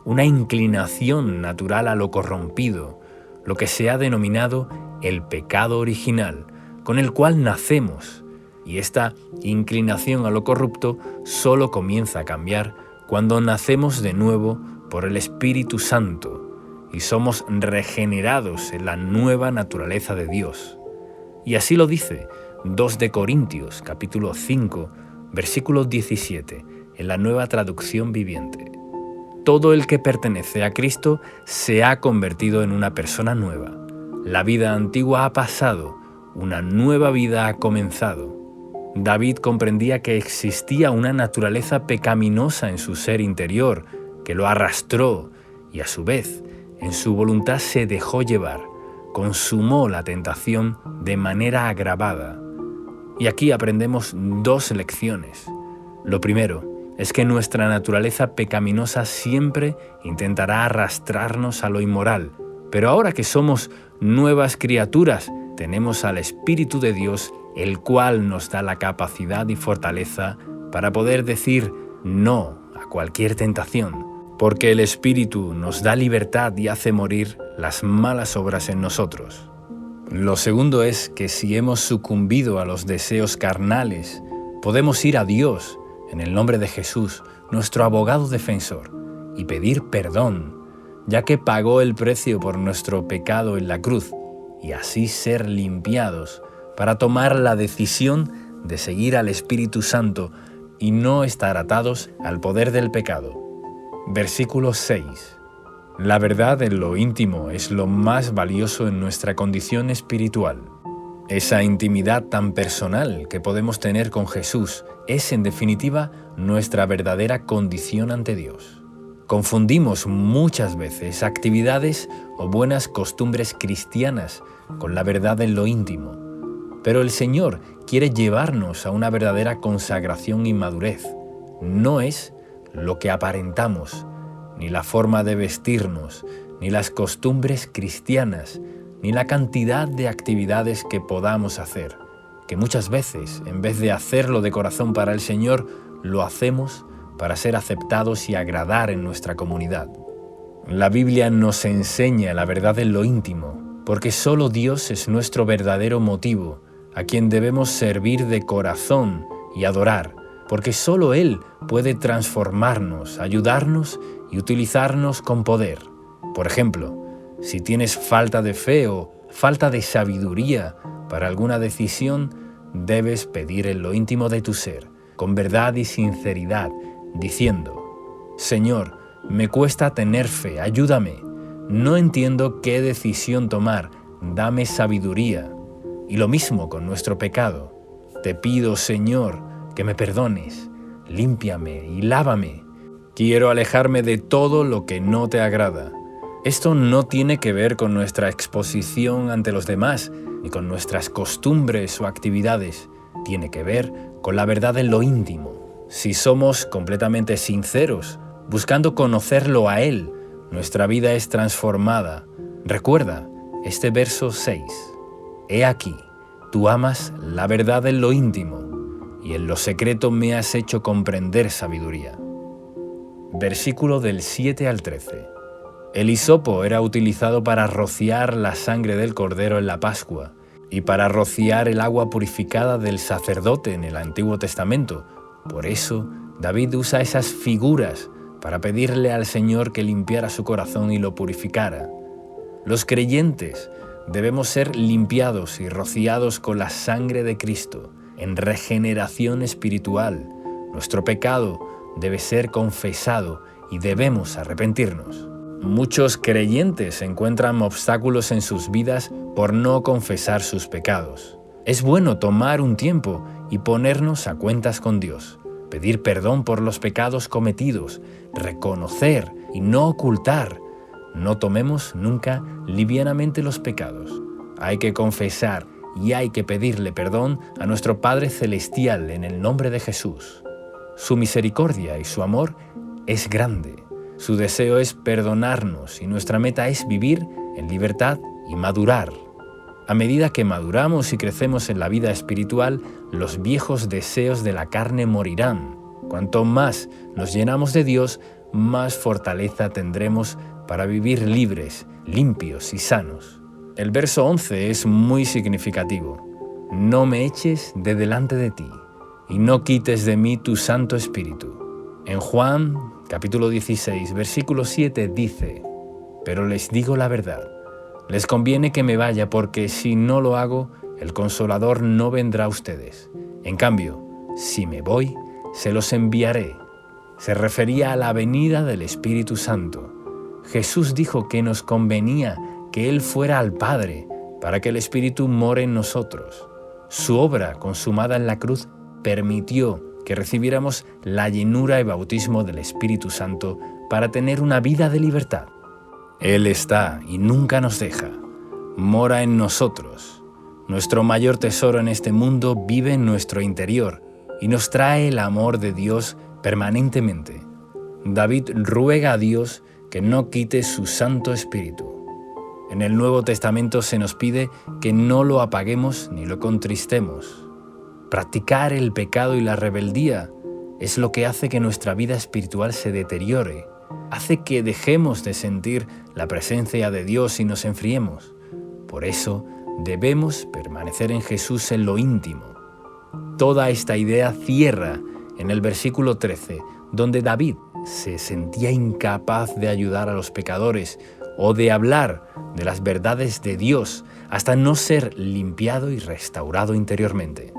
[SPEAKER 1] una inclinación natural a lo corrompido, lo que se ha denominado el pecado original, con el cual nacemos, y esta inclinación a lo corrupto solo comienza a cambiar cuando nacemos de nuevo por el Espíritu Santo y somos regenerados en la nueva naturaleza de Dios. Y así lo dice 2 de Corintios, capítulo 5, versículo 17, en la Nueva Traducción Viviente. Todo el que pertenece a Cristo se ha convertido en una persona nueva. La vida antigua ha pasado, una nueva vida ha comenzado. David comprendía que existía una naturaleza pecaminosa en su ser interior, que lo arrastró y a su vez, en su voluntad se dejó llevar, consumó la tentación de manera agravada. Y aquí aprendemos 2 lecciones. Lo primero es que nuestra naturaleza pecaminosa siempre intentará arrastrarnos a lo inmoral, pero ahora que somos nuevas criaturas, tenemos al Espíritu de Dios, el cual nos da la capacidad y fortaleza para poder decir no a cualquier tentación, porque el Espíritu nos da libertad y hace morir las malas obras en nosotros. Lo segundo es que si hemos sucumbido a los deseos carnales, podemos ir a Dios en el nombre de Jesús, nuestro abogado defensor, y pedir perdón, ya que pagó el precio por nuestro pecado en la cruz, y así ser limpiados para tomar la decisión de seguir al Espíritu Santo y no estar atados al poder del pecado. Versículo 6. La verdad en lo íntimo es lo más valioso en nuestra condición espiritual. Esa intimidad tan personal que podemos tener con Jesús es, en definitiva, nuestra verdadera condición ante Dios. Confundimos muchas veces actividades o buenas costumbres cristianas con la verdad en lo íntimo, pero el Señor quiere llevarnos a una verdadera consagración y madurez. No es lo que aparentamos, ni la forma de vestirnos, ni las costumbres cristianas, ni la cantidad de actividades que podamos hacer, que muchas veces, en vez de hacerlo de corazón para el Señor, lo hacemos para ser aceptados y agradar en nuestra comunidad. La Biblia nos enseña la verdad en lo íntimo, porque solo Dios es nuestro verdadero motivo, a quien debemos servir de corazón y adorar, porque solo Él puede transformarnos, ayudarnos y utilizarnos con poder. Por ejemplo, Si tienes falta de fe o falta de sabiduría para alguna decisión, debes pedir en lo íntimo de tu ser, con verdad y sinceridad, diciendo: Señor, me cuesta tener fe, ayúdame. No entiendo qué decisión tomar, dame sabiduría. Y lo mismo con nuestro pecado. Te pido, Señor, que me perdones, límpiame y lávame. Quiero alejarme de todo lo que no te agrada. Esto no tiene que ver con nuestra exposición ante los demás, ni con nuestras costumbres o actividades. Tiene que ver con la verdad en lo íntimo. Si somos completamente sinceros, buscando conocerlo a Él, nuestra vida es transformada. Recuerda este verso 6. He aquí, tú amas la verdad en lo íntimo, y en lo secreto me has hecho comprender sabiduría. Versículo del 7 al 13. El hisopo era utilizado para rociar la sangre del cordero en la Pascua y para rociar el agua purificada del sacerdote en el Antiguo Testamento. Por eso, David usa esas figuras para pedirle al Señor que limpiara su corazón y lo purificara. Los creyentes debemos ser limpiados y rociados con la sangre de Cristo en regeneración espiritual. Nuestro pecado debe ser confesado y debemos arrepentirnos. Muchos creyentes encuentran obstáculos en sus vidas por no confesar sus pecados. Es bueno tomar un tiempo y ponernos a cuentas con Dios, pedir perdón por los pecados cometidos, reconocer y no ocultar. No tomemos nunca livianamente los pecados. Hay que confesar y hay que pedirle perdón a nuestro Padre Celestial en el nombre de Jesús. Su misericordia y su amor es grande. Su deseo es perdonarnos y nuestra meta es vivir en libertad y madurar. A medida que maduramos y crecemos en la vida espiritual, los viejos deseos de la carne morirán. Cuanto más nos llenamos de Dios, más fortaleza tendremos para vivir libres, limpios y sanos. El verso 11 es muy significativo. No me eches de delante de ti, y no quites de mí tu Santo Espíritu. En Juan, capítulo 16, versículo 7 dice: Pero les digo la verdad, les conviene que me vaya, porque si no lo hago, el Consolador no vendrá a ustedes. En cambio, si me voy, se los enviaré. Se refería a la venida del Espíritu Santo. Jesús dijo que nos convenía que Él fuera al Padre para que el Espíritu more en nosotros. Su obra consumada en la cruz permitió que recibiéramos la llenura y bautismo del Espíritu Santo para tener una vida de libertad. Él está y nunca nos deja. Mora en nosotros. Nuestro mayor tesoro en este mundo vive en nuestro interior y nos trae el amor de Dios permanentemente. David ruega a Dios que no quite su Santo Espíritu. En el Nuevo Testamento se nos pide que no lo apaguemos ni lo contristemos. Practicar el pecado y la rebeldía es lo que hace que nuestra vida espiritual se deteriore, hace que dejemos de sentir la presencia de Dios y nos enfriemos. Por eso debemos permanecer en Jesús en lo íntimo. Toda esta idea cierra en el versículo 13, donde David se sentía incapaz de ayudar a los pecadores o de hablar de las verdades de Dios hasta no ser limpiado y restaurado interiormente.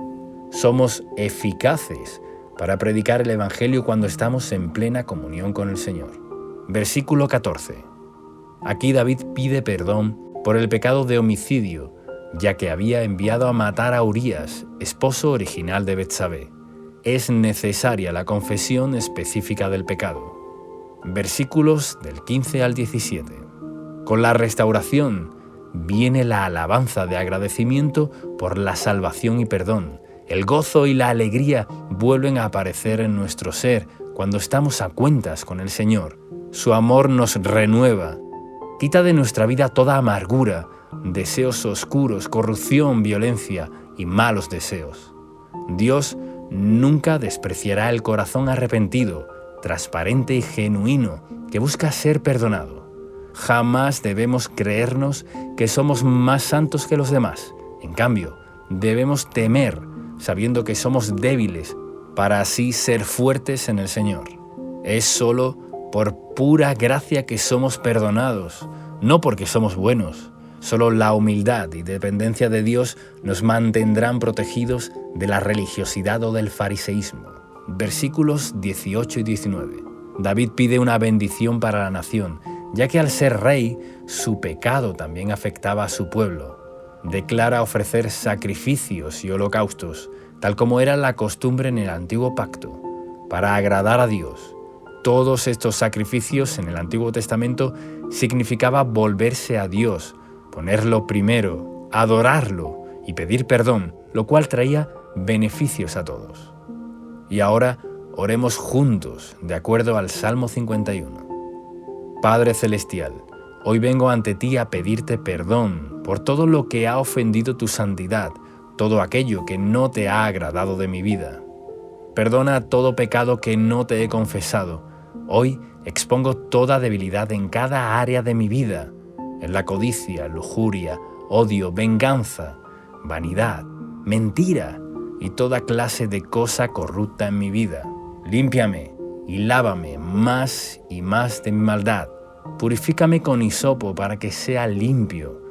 [SPEAKER 1] Somos eficaces para predicar el Evangelio cuando estamos en plena comunión con el Señor. Versículo 14. Aquí David pide perdón por el pecado de homicidio, ya que había enviado a matar a Urías, esposo original de Betsabé. Es necesaria la confesión específica del pecado. Versículos del 15 al 17. Con la restauración viene la alabanza de agradecimiento por la salvación y perdón. El gozo y la alegría vuelven a aparecer en nuestro ser cuando estamos a cuentas con el Señor. Su amor nos renueva, quita de nuestra vida toda amargura, deseos oscuros, corrupción, violencia y malos deseos. Dios nunca despreciará el corazón arrepentido, transparente y genuino que busca ser perdonado. Jamás debemos creernos que somos más santos que los demás. En cambio, debemos temer, sabiendo que somos débiles, para así ser fuertes en el Señor. Es solo por pura gracia que somos perdonados. no porque somos buenos. Solo la humildad y dependencia de Dios nos mantendrán protegidos de la religiosidad o del fariseísmo. Versículos 18 y 19. David pide una bendición para la nación, ya que al ser rey, su pecado también afectaba a su pueblo. Declara ofrecer sacrificios y holocaustos, tal como era la costumbre en el Antiguo Pacto, para agradar a Dios. Todos estos sacrificios en el Antiguo Testamento significaba volverse a Dios, ponerlo primero, adorarlo y pedir perdón, lo cual traía beneficios a todos. Y ahora oremos juntos, de acuerdo al Salmo 51. Padre Celestial, hoy vengo ante ti a pedirte perdón por todo lo que ha ofendido tu santidad, todo aquello que no te ha agradado de mi vida. Perdona todo pecado que no te he confesado. Hoy expongo toda debilidad en cada área de mi vida, en la codicia, lujuria, odio, venganza, vanidad, mentira y toda clase de cosa corrupta en mi vida. Límpiame y lávame más y más de mi maldad. Purifícame con hisopo para que sea limpio.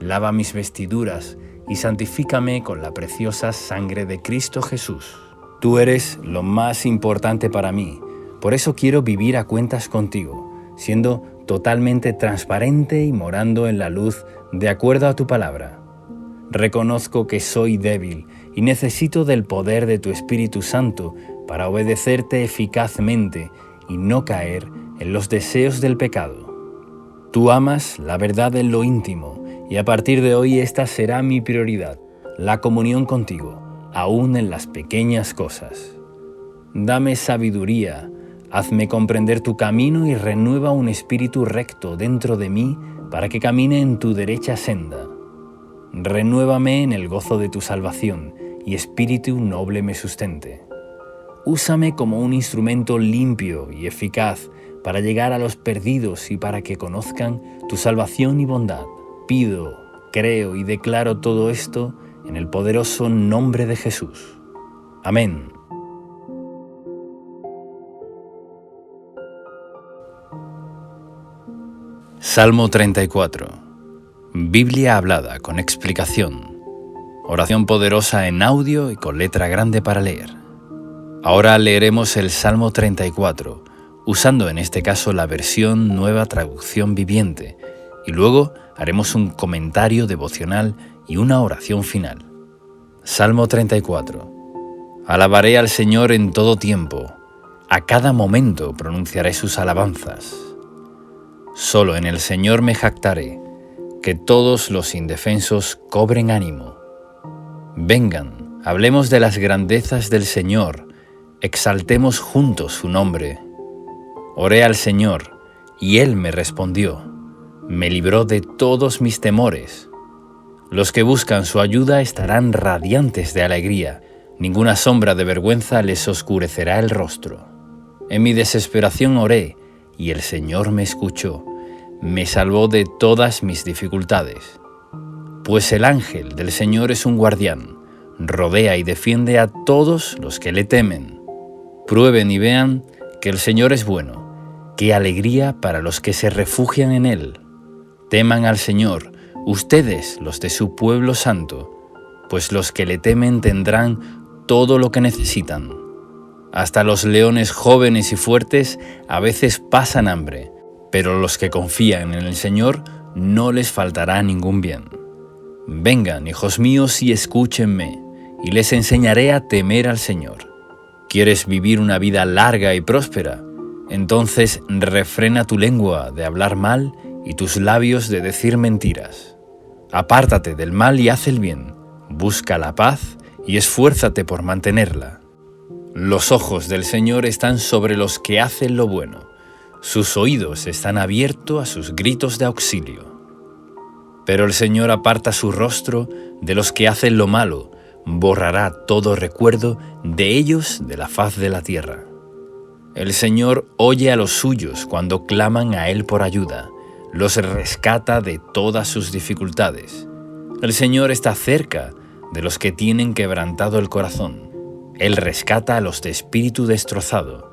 [SPEAKER 1] Lava mis vestiduras y santifícame con la preciosa sangre de Cristo Jesús. Tú eres lo más importante para mí. Por eso quiero vivir a cuentas contigo, siendo totalmente transparente y morando en la luz de acuerdo a tu palabra. Reconozco que soy débil y necesito del poder de tu Espíritu Santo para obedecerte eficazmente y no caer en los deseos del pecado. Tú amas la verdad en lo íntimo y a partir de hoy esta será mi prioridad, la comunión contigo, aún en las pequeñas cosas. Dame sabiduría, hazme comprender tu camino y renueva un espíritu recto dentro de mí para que camine en tu derecha senda. Renuévame en el gozo de tu salvación y espíritu noble me sustente. Úsame como un instrumento limpio y eficaz para llegar a los perdidos y para que conozcan tu salvación y bondad. Pido, creo y declaro todo esto en el poderoso nombre de Jesús. Amén. Salmo 34. Biblia hablada con explicación. Oración poderosa en audio y con letra grande para leer. Ahora leeremos el Salmo 34, usando en este caso la versión Nueva Traducción Viviente, y luego haremos un comentario devocional y una oración final. Salmo 34. Alabaré al Señor en todo tiempo, a cada momento pronunciaré sus alabanzas. Solo en el Señor me jactaré, que todos los indefensos cobren ánimo. Vengan, hablemos de las grandezas del Señor, exaltemos juntos su nombre. Oré al Señor, y Él me respondió, me libró de todos mis temores. Los que buscan su ayuda estarán radiantes de alegría, ninguna sombra de vergüenza les oscurecerá el rostro. En mi desesperación oré, y el Señor me escuchó, me salvó de todas mis dificultades. Pues el ángel del Señor es un guardián, rodea y defiende a todos los que le temen. Prueben y vean que el Señor es bueno, qué alegría para los que se refugian en Él. Teman al Señor, ustedes los de su pueblo santo, pues los que le temen tendrán todo lo que necesitan. Hasta los leones jóvenes y fuertes a veces pasan hambre, pero los que confían en el Señor no les faltará ningún bien. Vengan, hijos míos, y escúchenme, y les enseñaré a temer al Señor. ¿Quieres vivir una vida larga y próspera? Entonces refrena tu lengua de hablar mal y tus labios de decir mentiras. Apártate del mal y haz el bien, busca la paz y esfuérzate por mantenerla. Los ojos del Señor están sobre los que hacen lo bueno. Sus oídos están abiertos a sus gritos de auxilio. Pero el Señor aparta su rostro de los que hacen lo malo, borrará todo recuerdo de ellos de la faz de la tierra. El Señor oye a los suyos cuando claman a Él por ayuda, los rescata de todas sus dificultades. El Señor está cerca de los que tienen quebrantado el corazón. Él rescata a los de espíritu destrozado.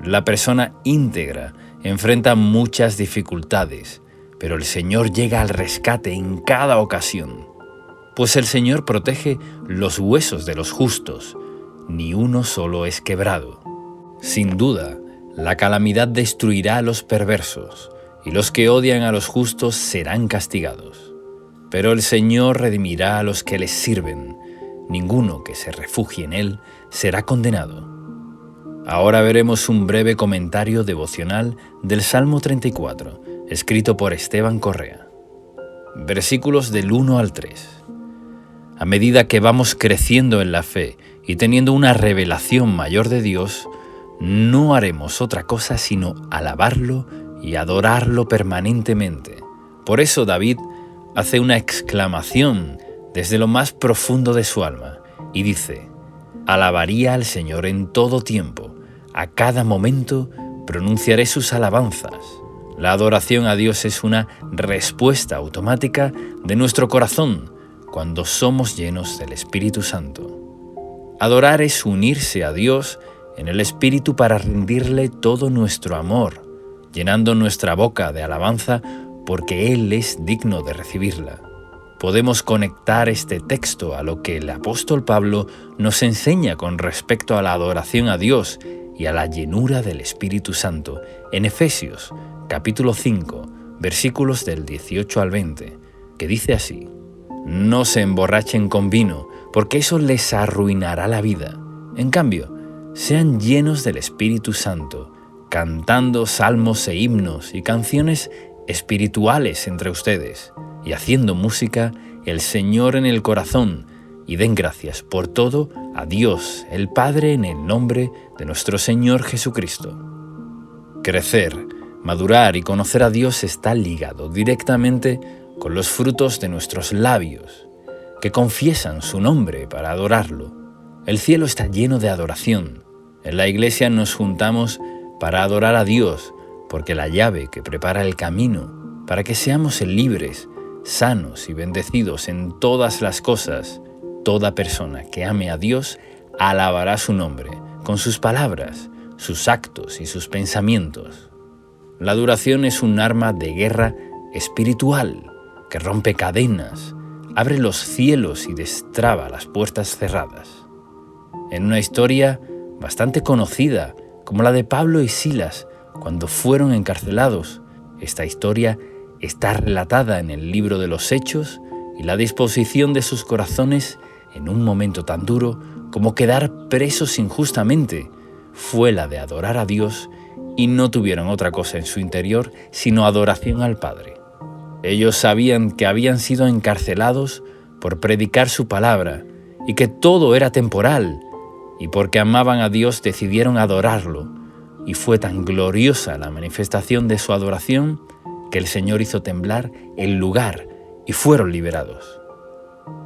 [SPEAKER 1] La persona íntegra enfrenta muchas dificultades, pero el Señor llega al rescate en cada ocasión. Pues el Señor protege los huesos de los justos, ni uno solo es quebrado. Sin duda, la calamidad destruirá a los perversos, y los que odian a los justos serán castigados. Pero el Señor redimirá a los que les sirven. Ninguno que se refugie en Él será condenado. Ahora veremos un breve comentario devocional del Salmo 34, escrito por Esteban Correa. Versículos del 1 al 3. A medida que vamos creciendo en la fe y teniendo una revelación mayor de Dios, no haremos otra cosa sino alabarlo y adorarlo permanentemente. Por eso David hace una exclamación desde lo más profundo de su alma y dice: alabaría al Señor en todo tiempo, a cada momento pronunciaré sus alabanzas. La adoración a Dios es una respuesta automática de nuestro corazón cuando somos llenos del Espíritu Santo. Adorar es unirse a Dios en el Espíritu para rendirle todo nuestro amor, llenando nuestra boca de alabanza porque Él es digno de recibirla. Podemos conectar este texto a lo que el apóstol Pablo nos enseña con respecto a la adoración a Dios y a la llenura del Espíritu Santo en Efesios, capítulo 5, versículos del 18 al 20, que dice así: no se emborrachen con vino, porque eso les arruinará la vida. En cambio, sean llenos del Espíritu Santo, cantando salmos e himnos y canciones espirituales entre ustedes, y haciendo música el Señor en el corazón, y den gracias por todo a Dios, el Padre, en el nombre de nuestro Señor Jesucristo. Crecer, madurar y conocer a Dios está ligado directamente con los frutos de nuestros labios, que confiesan su nombre para adorarlo. El cielo está lleno de adoración. En la iglesia nos juntamos para adorar a Dios, porque la llave que prepara el camino para que seamos libres, sanos y bendecidos en todas las cosas, toda persona que ame a Dios alabará su nombre con sus palabras, sus actos y sus pensamientos. La adoración es un arma de guerra espiritual que rompe cadenas, abre los cielos y destraba las puertas cerradas. En una historia bastante conocida, como la de Pablo y Silas cuando fueron encarcelados, esta historia está relatada en el libro de los Hechos, y la disposición de sus corazones en un momento tan duro como quedar presos injustamente fue la de adorar a Dios, y no tuvieron otra cosa en su interior sino adoración al Padre. Ellos sabían que habían sido encarcelados por predicar su palabra y que todo era temporal, y porque amaban a Dios decidieron adorarlo, y fue tan gloriosa la manifestación de su adoración que el Señor hizo temblar el lugar y fueron liberados.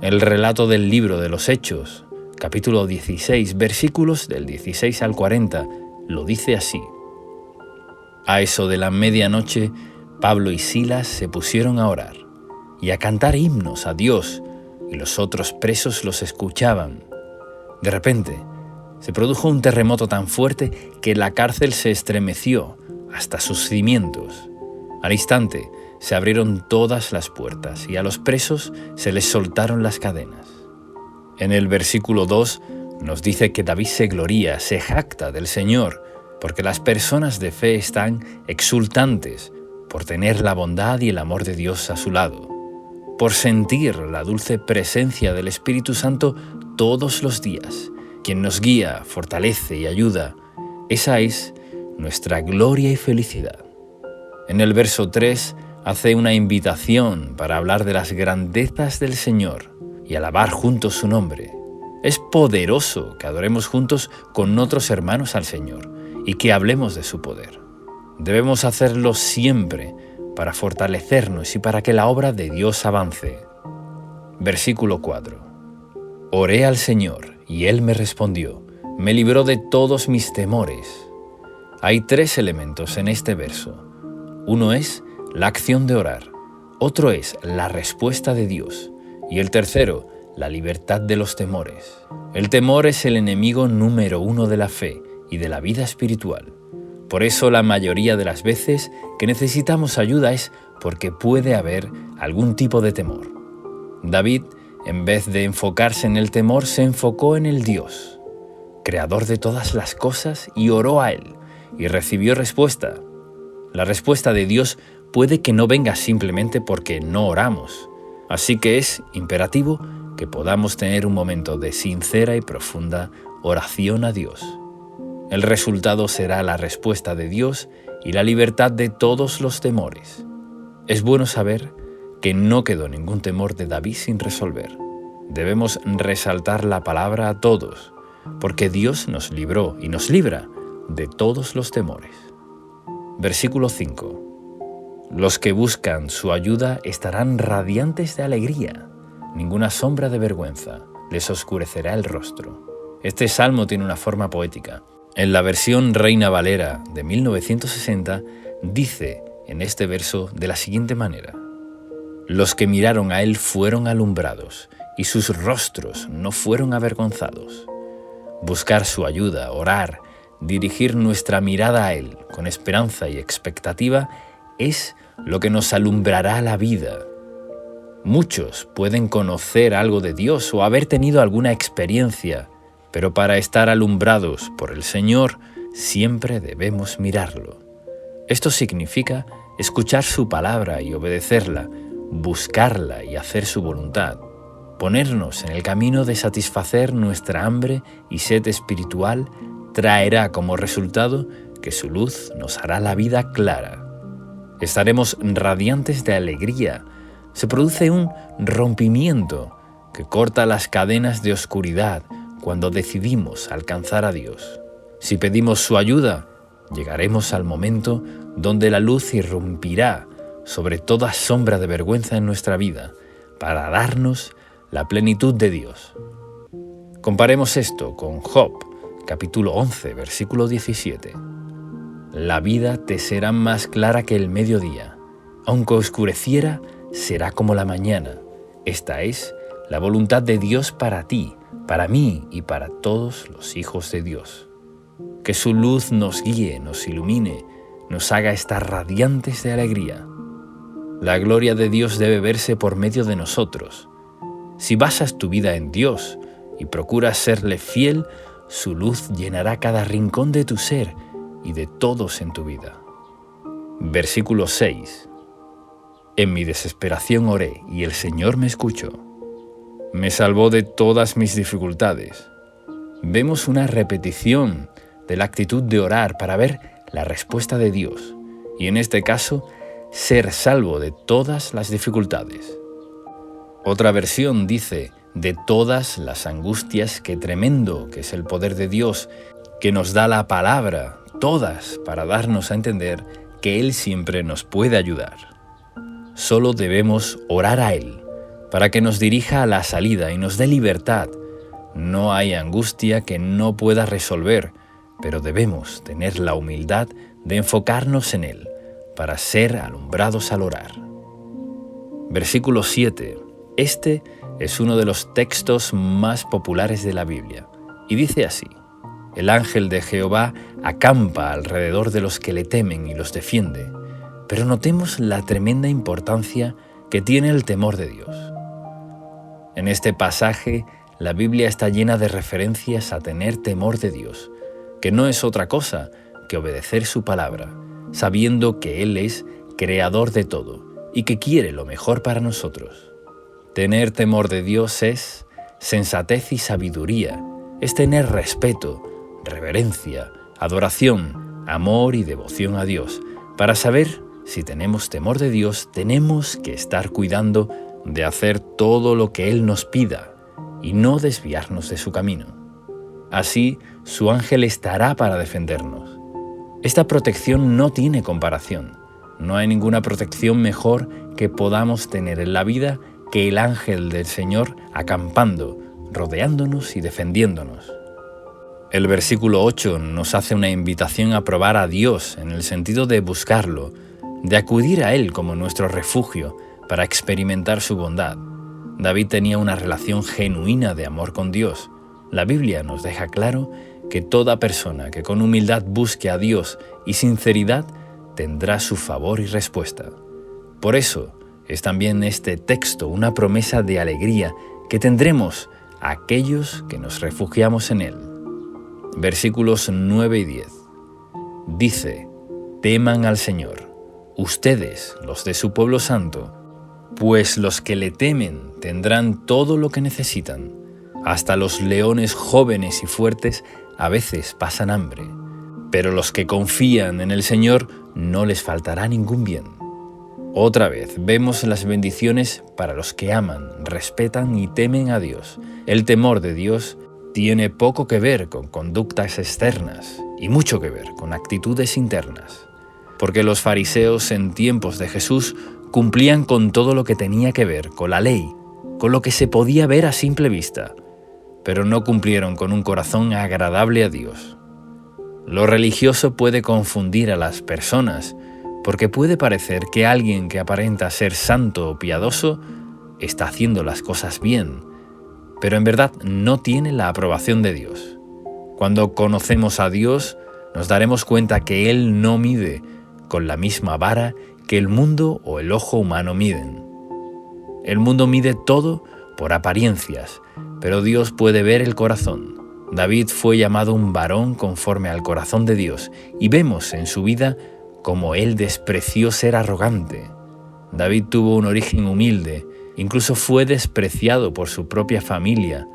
[SPEAKER 1] El relato del libro de los Hechos, capítulo 16, versículos del 16 al 40, lo dice así: a eso de la medianoche, Pablo y Silas se pusieron a orar y a cantar himnos a Dios, y los otros presos los escuchaban. De repente, se produjo un terremoto tan fuerte que la cárcel se estremeció hasta sus cimientos. Al instante, se abrieron todas las puertas y a los presos se les soltaron las cadenas. En el versículo 2 nos dice que David se gloría, se jacta del Señor, porque las personas de fe están exultantes por tener la bondad y el amor de Dios a su lado, por sentir la dulce presencia del Espíritu Santo todos los días, quien nos guía, fortalece y ayuda. Esa es nuestra gloria y felicidad. En el verso 3 hace una invitación para hablar de las grandezas del Señor y alabar juntos su nombre. Es poderoso que adoremos juntos con otros hermanos al Señor y que hablemos de su poder. Debemos hacerlo siempre para fortalecernos y para que la obra de Dios avance. Versículo 4. Oré al Señor y Él me respondió, me libró de todos mis temores. Hay 3 elementos en este verso. Uno es la acción de orar, otro es la respuesta de Dios y el tercero, la libertad de los temores. El temor es el enemigo número 1 de la fe y de la vida espiritual. Por eso la mayoría de las veces que necesitamos ayuda es porque puede haber algún tipo de temor. David, en vez de enfocarse en el temor, se enfocó en el Dios, creador de todas las cosas, y oró a Él, y recibió respuesta. La respuesta de Dios puede que no venga simplemente porque no oramos, así que es imperativo que podamos tener un momento de sincera y profunda oración a Dios. El resultado será la respuesta de Dios y la libertad de todos los temores. Es bueno saber que no quedó ningún temor de David sin resolver. Debemos resaltar la palabra a todos, porque Dios nos libró y nos libra de todos los temores. Versículo 5. Los que buscan su ayuda estarán radiantes de alegría. Ninguna sombra de vergüenza les oscurecerá el rostro. Este salmo tiene una forma poética. En la versión Reina Valera de 1960 dice en este verso de la siguiente manera: los que miraron a él fueron alumbrados y sus rostros no fueron avergonzados. Buscar su ayuda, orar, dirigir nuestra mirada a él con esperanza y expectativa es lo que nos alumbrará la vida. Muchos pueden conocer algo de Dios o haber tenido alguna experiencia, pero para estar alumbrados por el Señor siempre debemos mirarlo. Esto significa escuchar su palabra y obedecerla, buscarla y hacer su voluntad, ponernos en el camino de satisfacer nuestra hambre y sed espiritual traerá como resultado que su luz nos hará la vida clara. Estaremos radiantes de alegría. Se produce un rompimiento que corta las cadenas de oscuridad cuando decidimos alcanzar a Dios. Si pedimos su ayuda, llegaremos al momento donde la luz irrumpirá sobre toda sombra de vergüenza en nuestra vida para darnos la plenitud de Dios. Comparemos esto con Job, capítulo 11, versículo 17. La vida te será más clara que el mediodía, aunque oscureciera, será como la mañana. Esta es la voluntad de Dios para ti, para mí y para todos los hijos de Dios. Que su luz nos guíe, nos ilumine, nos haga estar radiantes de alegría. La gloria de Dios debe verse por medio de nosotros. Si basas tu vida en Dios y procuras serle fiel, su luz llenará cada rincón de tu ser y de todos en tu vida. Versículo 6. En mi desesperación oré y el Señor me escuchó. Me salvó de todas mis dificultades. Vemos una repetición de la actitud de orar para ver la respuesta de Dios y en este caso, ser salvo de todas las dificultades. Otra versión dice, de todas las angustias, qué tremendo que es el poder de Dios, que nos da la palabra, todas, para darnos a entender que Él siempre nos puede ayudar. Solo debemos orar a Él, para que nos dirija a la salida y nos dé libertad. No hay angustia que no pueda resolver, pero debemos tener la humildad de enfocarnos en Él, para ser alumbrados al orar. Versículo 7. Este es uno de los textos más populares de la Biblia, y dice así: el ángel de Jehová acampa alrededor de los que le temen y los defiende. Pero notemos la tremenda importancia que tiene el temor de Dios. En este pasaje, la Biblia está llena de referencias a tener temor de Dios, que no es otra cosa que obedecer su palabra, sabiendo que Él es creador de todo y que quiere lo mejor para nosotros. Tener temor de Dios es sensatez y sabiduría, es tener respeto, reverencia, adoración, amor y devoción a Dios. Para saber si tenemos temor de Dios, tenemos que estar cuidando de hacer todo lo que Él nos pida y no desviarnos de su camino. Así, su ángel estará para defendernos. Esta protección no tiene comparación. No hay ninguna protección mejor que podamos tener en la vida que el ángel del Señor acampando, rodeándonos y defendiéndonos. El versículo 8 nos hace una invitación a probar a Dios en el sentido de buscarlo, de acudir a Él como nuestro refugio para experimentar su bondad. David tenía una relación genuina de amor con Dios. La Biblia nos deja claro que toda persona que con humildad busque a Dios y sinceridad tendrá su favor y respuesta. Por eso es también este texto una promesa de alegría que tendremos a aquellos que nos refugiamos en Él. Versículos 9 y 10. Dice: teman al Señor, ustedes, los de su pueblo santo, pues los que le temen tendrán todo lo que necesitan. Hasta los leones jóvenes y fuertes a veces pasan hambre, pero los que confían en el Señor no les faltará ningún bien. Otra vez vemos las bendiciones para los que aman, respetan y temen a Dios. El temor de Dios tiene poco que ver con conductas externas y mucho que ver con actitudes internas, porque los fariseos en tiempos de Jesús cumplían con todo lo que tenía que ver con la ley, con lo que se podía ver a simple vista, pero no cumplieron con un corazón agradable a Dios. Lo religioso puede confundir a las personas, porque puede parecer que alguien que aparenta ser santo o piadoso está haciendo las cosas bien, pero en verdad no tiene la aprobación de Dios. Cuando conocemos a Dios, nos daremos cuenta que Él no mide con la misma vara que el mundo o el ojo humano miden. El mundo mide todo por apariencias, pero Dios puede ver el corazón. David fue llamado un varón conforme al corazón de Dios, y vemos en su vida cómo él despreció ser arrogante. David tuvo un origen humilde, incluso fue despreciado por su propia familia,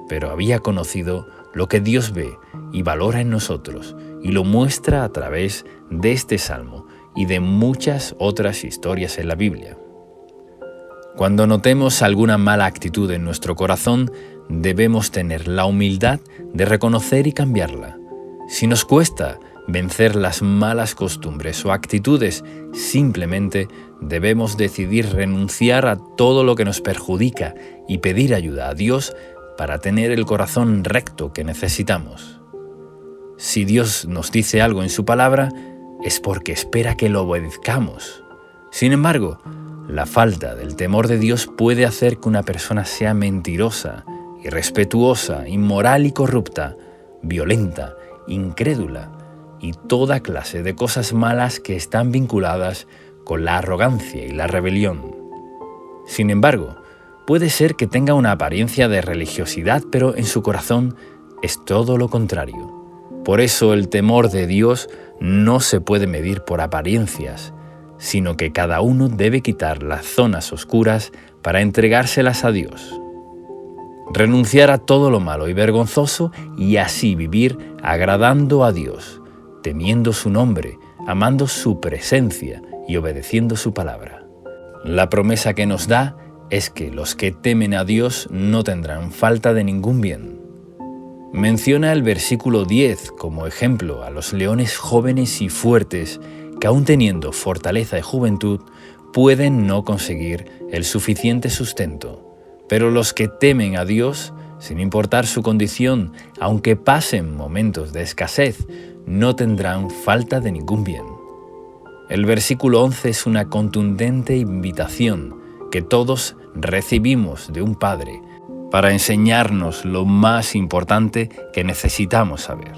[SPEAKER 1] pero había conocido lo que Dios ve y valora en nosotros, y lo muestra a través de este salmo y de muchas otras historias en la Biblia. Cuando notemos alguna mala actitud en nuestro corazón, debemos tener la humildad de reconocer y cambiarla. Si nos cuesta vencer las malas costumbres o actitudes, simplemente debemos decidir renunciar a todo lo que nos perjudica y pedir ayuda a Dios para tener el corazón recto que necesitamos. Si Dios nos dice algo en su palabra, es porque espera que lo obedezcamos. Sin embargo, la falta del temor de Dios puede hacer que una persona sea mentirosa, irrespetuosa, inmoral y corrupta, violenta, incrédula y toda clase de cosas malas que están vinculadas con la arrogancia y la rebelión. Sin embargo, puede ser que tenga una apariencia de religiosidad, pero en su corazón es todo lo contrario. Por eso el temor de Dios no se puede medir por apariencias, sino que cada uno debe quitar las zonas oscuras para entregárselas a Dios. Renunciar a todo lo malo y vergonzoso y así vivir agradando a Dios, temiendo su nombre, amando su presencia y obedeciendo su palabra. La promesa que nos da es que los que temen a Dios no tendrán falta de ningún bien. Menciona el versículo 10 como ejemplo a los leones jóvenes y fuertes que aun teniendo fortaleza y juventud pueden no conseguir el suficiente sustento. Pero los que temen a Dios, sin importar su condición, aunque pasen momentos de escasez, no tendrán falta de ningún bien. El versículo 11 es una contundente invitación que todos recibimos de un Padre para enseñarnos lo más importante que necesitamos saber: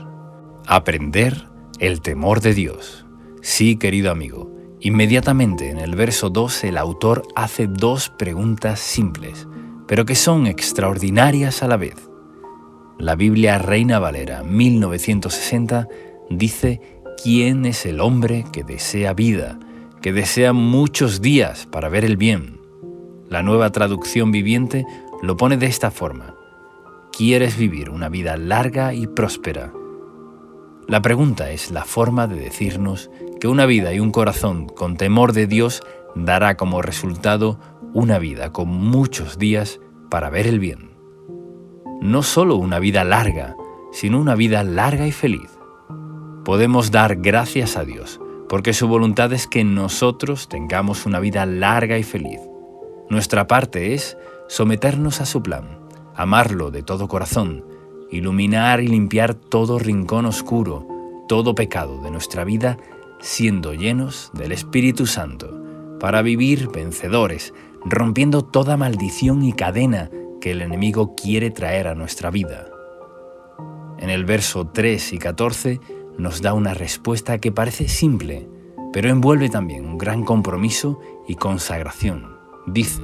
[SPEAKER 1] aprender el temor de Dios. Sí, querido amigo, inmediatamente en el verso 2 el autor hace dos preguntas simples, pero que son extraordinarias a la vez. La Biblia Reina Valera 1960 dice: ¿quién es el hombre que desea vida, que desea muchos días para ver el bien? La Nueva Traducción Viviente lo pone de esta forma: ¿quieres vivir una vida larga y próspera? La pregunta es la forma de decirnos que una vida y un corazón con temor de Dios dará como resultado una vida con muchos días para ver el bien. No solo una vida larga, sino una vida larga y feliz. Podemos dar gracias a Dios, porque su voluntad es que nosotros tengamos una vida larga y feliz. Nuestra parte es someternos a su plan, amarlo de todo corazón, iluminar y limpiar todo rincón oscuro, todo pecado de nuestra vida, siendo llenos del Espíritu Santo, para vivir vencedores, rompiendo toda maldición y cadena que el enemigo quiere traer a nuestra vida. En el verso 3 y 14 nos da una respuesta que parece simple, pero envuelve también un gran compromiso y consagración. Dice: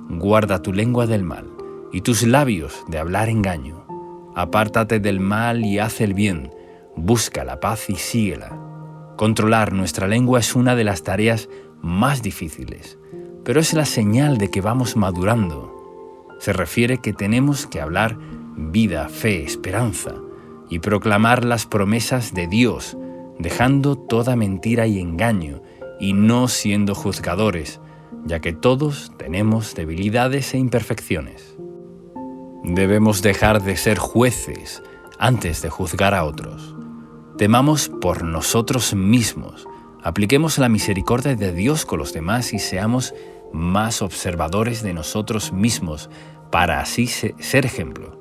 [SPEAKER 1] guarda tu lengua del mal y tus labios de hablar engaño. Apártate del mal y haz el bien, busca la paz y síguela. Controlar nuestra lengua es una de las tareas más difíciles, pero es la señal de que vamos madurando. Se refiere que tenemos que hablar vida, fe, esperanza y proclamar las promesas de Dios, dejando toda mentira y engaño y no siendo juzgadores, ya que todos tenemos debilidades e imperfecciones. Debemos dejar de ser jueces antes de juzgar a otros. Temamos por nosotros mismos, apliquemos la misericordia de Dios con los demás y seamos más observadores de nosotros mismos para así ser ejemplo.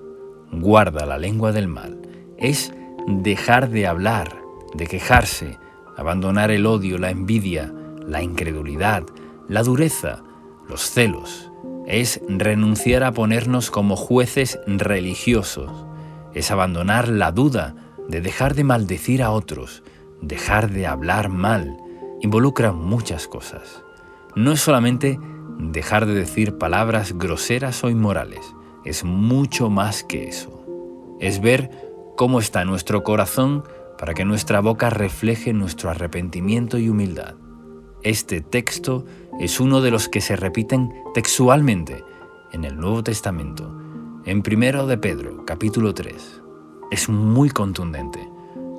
[SPEAKER 1] Guarda la lengua del mal. Es dejar de hablar, de quejarse, abandonar el odio, la envidia, la incredulidad, la dureza, los celos. Es renunciar a ponernos como jueces religiosos. Es abandonar la duda, de dejar de maldecir a otros, dejar de hablar mal. Involucra muchas cosas. No es solamente dejar de decir palabras groseras o inmorales, es mucho más que eso. Es ver cómo está nuestro corazón para que nuestra boca refleje nuestro arrepentimiento y humildad. Este texto es uno de los que se repiten textualmente en el Nuevo Testamento, en 1 de Pedro, capítulo 3. Es muy contundente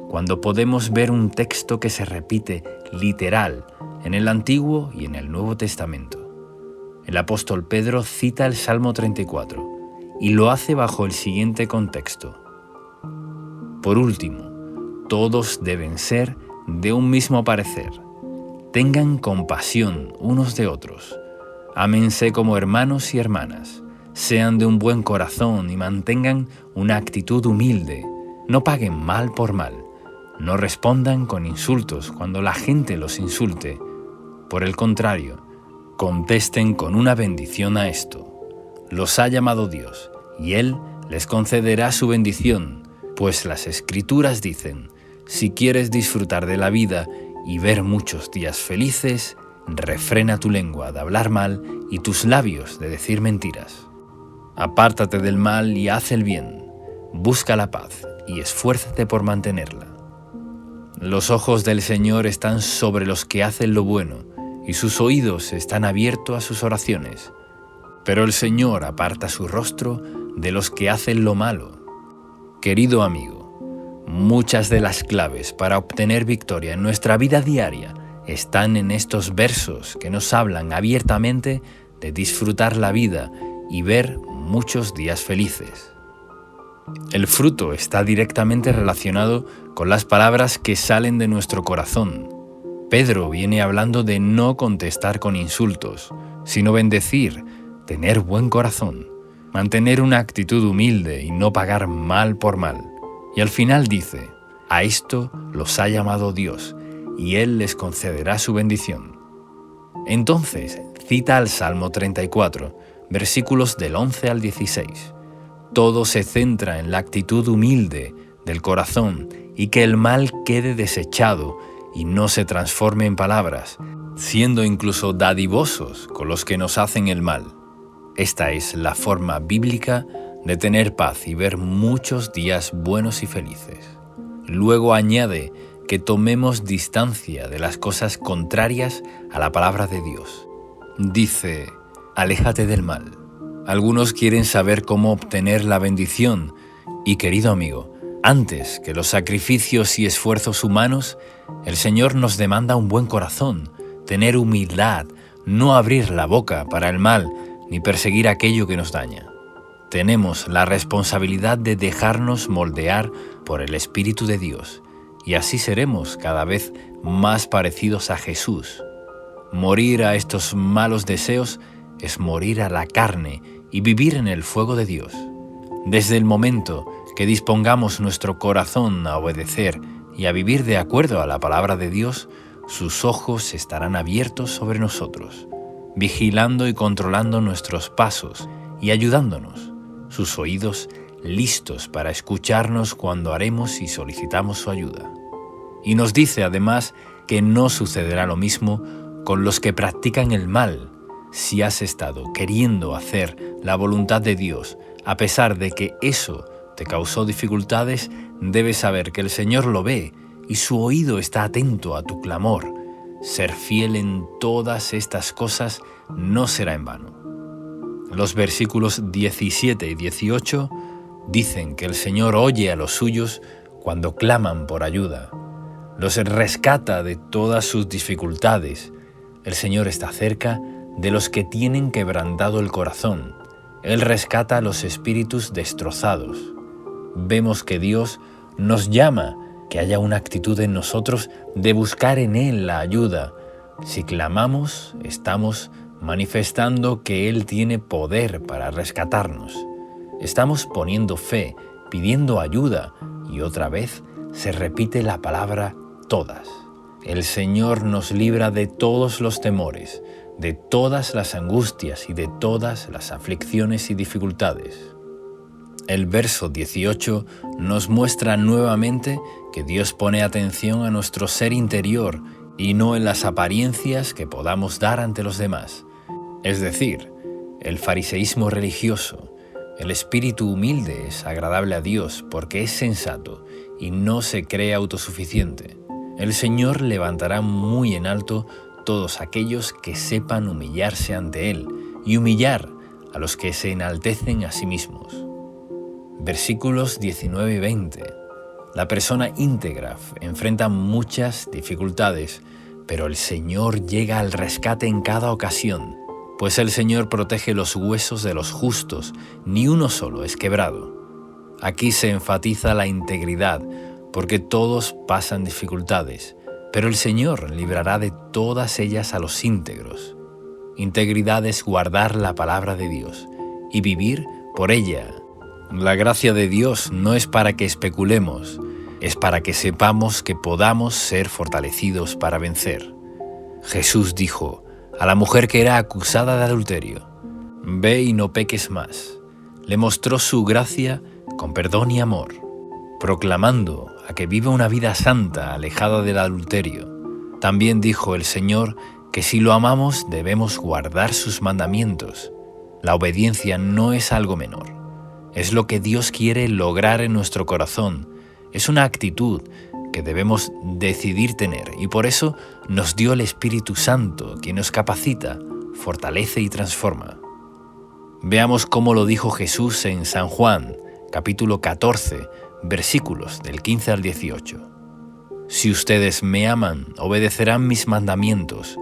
[SPEAKER 1] cuando podemos ver un texto que se repite literal en el Antiguo y en el Nuevo Testamento. El apóstol Pedro cita el Salmo 34 y lo hace bajo el siguiente contexto. Por último, todos deben ser de un mismo parecer. Tengan compasión unos de otros. Ámense como hermanos y hermanas. Sean de un buen corazón y mantengan una actitud humilde. No paguen mal por mal. No respondan con insultos cuando la gente los insulte. Por el contrario, contesten con una bendición a esto. Los ha llamado Dios, y Él les concederá su bendición, pues las Escrituras dicen: si quieres disfrutar de la vida y ver muchos días felices, refrena tu lengua de hablar mal y tus labios de decir mentiras. Apártate del mal y haz el bien. Busca la paz y esfuérzate por mantenerla. Los ojos del Señor están sobre los que hacen lo bueno, y sus oídos están abiertos a sus oraciones. Pero el Señor aparta su rostro de los que hacen lo malo. Querido amigo, muchas de las claves para obtener victoria en nuestra vida diaria están en estos versos que nos hablan abiertamente de disfrutar la vida y ver muchos días felices. El fruto está directamente relacionado con las palabras que salen de nuestro corazón. Pedro viene hablando de no contestar con insultos, sino bendecir, tener buen corazón, mantener una actitud humilde y no pagar mal por mal. Y al final dice: a esto los ha llamado Dios, y Él les concederá su bendición. Entonces cita al Salmo 34, versículos del 11 al 16. Todo se centra en la actitud humilde del corazón y que el mal quede desechado y no se transforme en palabras, siendo incluso dadivosos con los que nos hacen el mal. Esta es la forma bíblica de tener paz y ver muchos días buenos y felices. Luego añade que tomemos distancia de las cosas contrarias a la palabra de Dios. Dice: aléjate del mal. Algunos quieren saber cómo obtener la bendición, y querido amigo, antes que los sacrificios y esfuerzos humanos, el Señor nos demanda un buen corazón, tener humildad, no abrir la boca para el mal, ni perseguir aquello que nos daña. Tenemos la responsabilidad de dejarnos moldear por el Espíritu de Dios, y así seremos cada vez más parecidos a Jesús. Morir a estos malos deseos es morir a la carne y vivir en el fuego de Dios. Desde el momento que dispongamos nuestro corazón a obedecer y a vivir de acuerdo a la palabra de Dios, sus ojos estarán abiertos sobre nosotros, vigilando y controlando nuestros pasos y ayudándonos. Sus oídos listos para escucharnos cuando haremos y solicitamos su ayuda. Y nos dice además que no sucederá lo mismo con los que practican el mal. Si has estado queriendo hacer la voluntad de Dios, a pesar de que eso te causó dificultades, debes saber que el Señor lo ve y su oído está atento a tu clamor. Ser fiel en todas estas cosas no será en vano. Los versículos 17 y 18 dicen que el Señor oye a los suyos cuando claman por ayuda. Los rescata de todas sus dificultades. El Señor está cerca de los que tienen quebrantado el corazón. Él rescata a los espíritus destrozados. Vemos que Dios nos llama que haya una actitud en nosotros de buscar en Él la ayuda. Si clamamos, estamos manifestando que Él tiene poder para rescatarnos. Estamos poniendo fe, pidiendo ayuda, y otra vez se repite la palabra todas. El Señor nos libra de todos los temores, de todas las angustias y de todas las aflicciones y dificultades. El verso 18 nos muestra nuevamente que Dios pone atención a nuestro ser interior y no en las apariencias que podamos dar ante los demás. Es decir, el fariseísmo religioso. El espíritu humilde es agradable a Dios porque es sensato y no se cree autosuficiente. El Señor levantará muy en alto todos aquellos que sepan humillarse ante Él y humillar a los que se enaltecen a sí mismos. Versículos 19 y 20. La persona íntegra enfrenta muchas dificultades, pero el Señor llega al rescate en cada ocasión, pues el Señor protege los huesos de los justos, ni uno solo es quebrado. Aquí se enfatiza la integridad, porque todos pasan dificultades, pero el Señor librará de todas ellas a los íntegros. Integridad es guardar la palabra de Dios y vivir por ella. La gracia de Dios no es para que especulemos, es para que sepamos que podamos ser fortalecidos para vencer. Jesús dijo a la mujer que era acusada de adulterio: «Ve y no peques más». Le mostró su gracia con perdón y amor, proclamando a que viva una vida santa, alejada del adulterio. También dijo el Señor que si lo amamos debemos guardar sus mandamientos. La obediencia no es algo menor. Es lo que Dios quiere lograr en nuestro corazón. Es una actitud que debemos decidir tener y por eso nos dio el Espíritu Santo, quien nos capacita, fortalece y transforma. Veamos cómo lo dijo Jesús en San Juan, capítulo 14, versículos del 15 al 18. «Si ustedes me aman, obedecerán mis mandamientos,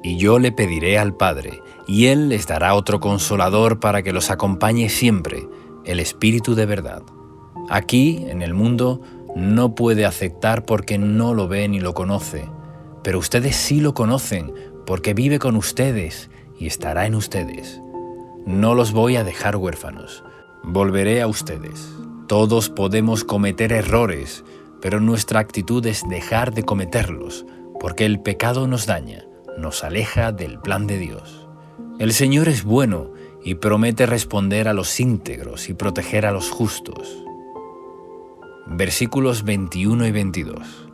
[SPEAKER 1] y yo le pediré al Padre, y Él les dará otro consolador para que los acompañe siempre, el Espíritu de verdad. Aquí, en el mundo, no puede aceptar porque no lo ve ni lo conoce, pero ustedes sí lo conocen porque vive con ustedes y estará en ustedes. No los voy a dejar huérfanos, volveré a ustedes. Todos podemos cometer errores, pero nuestra actitud es dejar de cometerlos, porque el pecado nos daña, nos aleja del plan de Dios. El Señor es bueno y promete responder a los íntegros y proteger a los justos». Versículos 21 y 22.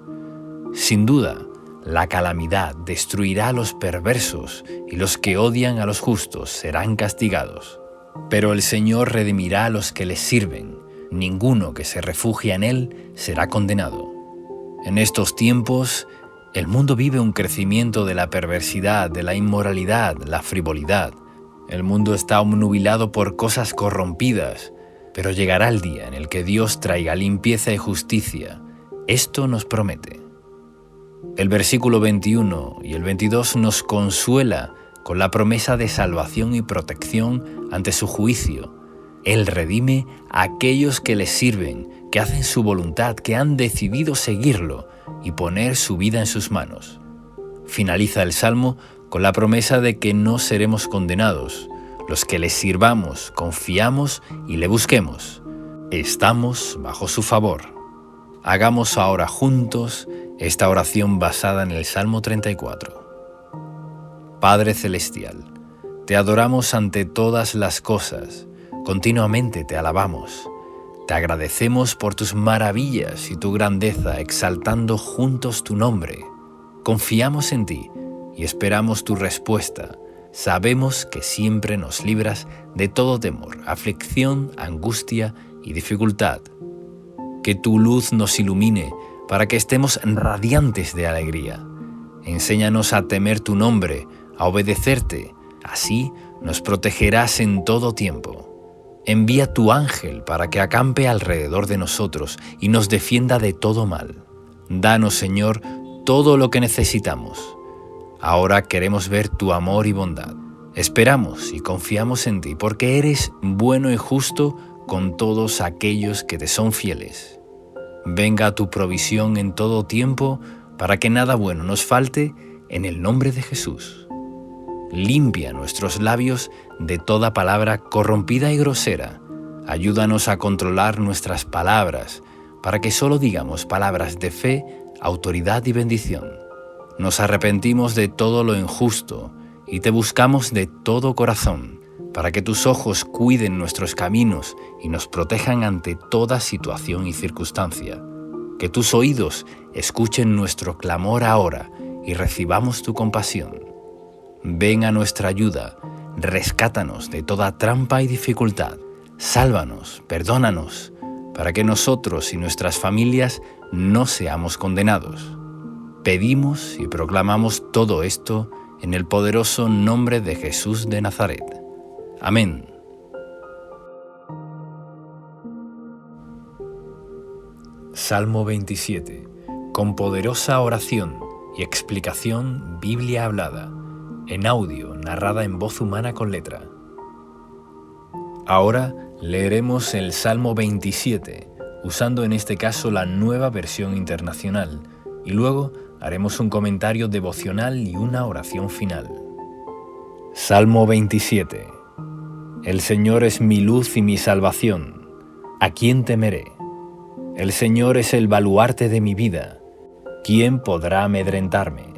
[SPEAKER 1] Sin duda, la calamidad destruirá a los perversos y los que odian a los justos serán castigados. Pero el Señor redimirá a los que les sirven. Ninguno que se refugia en Él será condenado. En estos tiempos, el mundo vive un crecimiento de la perversidad, de la inmoralidad, la frivolidad. El mundo está obnubilado por cosas corrompidas, pero llegará el día en el que Dios traiga limpieza y justicia. Esto nos promete. El versículo 21 y el 22 nos consuela con la promesa de salvación y protección ante su juicio. Él redime a aquellos que le sirven, que hacen su voluntad, que han decidido seguirlo y poner su vida en sus manos. Finaliza el Salmo con la promesa de que no seremos condenados. Los que le sirvamos, confiamos y le busquemos. Estamos bajo su favor. Hagamos ahora juntos esta oración basada en el Salmo 34. Padre Celestial, te adoramos ante todas las cosas, continuamente te alabamos. Te agradecemos por tus maravillas y tu grandeza, exaltando juntos tu nombre. Confiamos en ti y esperamos tu respuesta. Sabemos que siempre nos libras de todo temor, aflicción, angustia y dificultad. Que tu luz nos ilumine para que estemos radiantes de alegría. Enséñanos a temer tu nombre, a obedecerte. Así nos protegerás en todo tiempo. Envía tu ángel para que acampe alrededor de nosotros y nos defienda de todo mal. Danos, Señor, todo lo que necesitamos. Ahora queremos ver tu amor y bondad. Esperamos y confiamos en ti porque eres bueno y justo con todos aquellos que te son fieles. Venga tu provisión en todo tiempo para que nada bueno nos falte en el nombre de Jesús. Limpia nuestros labios de toda palabra corrompida y grosera. Ayúdanos a controlar nuestras palabras para que solo digamos palabras de fe, autoridad y bendición. Nos arrepentimos de todo lo injusto y te buscamos de todo corazón para que tus ojos cuiden nuestros caminos y nos protejan ante toda situación y circunstancia. Que tus oídos escuchen nuestro clamor ahora y recibamos tu compasión. Ven a nuestra ayuda, rescátanos de toda trampa y dificultad. Sálvanos, perdónanos, para que nosotros y nuestras familias no seamos condenados. Pedimos y proclamamos todo esto en el poderoso nombre de Jesús de Nazaret. Amén. Salmo 27. Con poderosa oración y explicación, Biblia hablada, en audio, narrada en voz humana con letra. Ahora leeremos el Salmo 27, usando en este caso la Nueva Versión Internacional, y luego haremos un comentario devocional y una oración final. Salmo 27. El Señor es mi luz y mi salvación. ¿A quién temeré? El Señor es el baluarte de mi vida. ¿Quién podrá amedrentarme?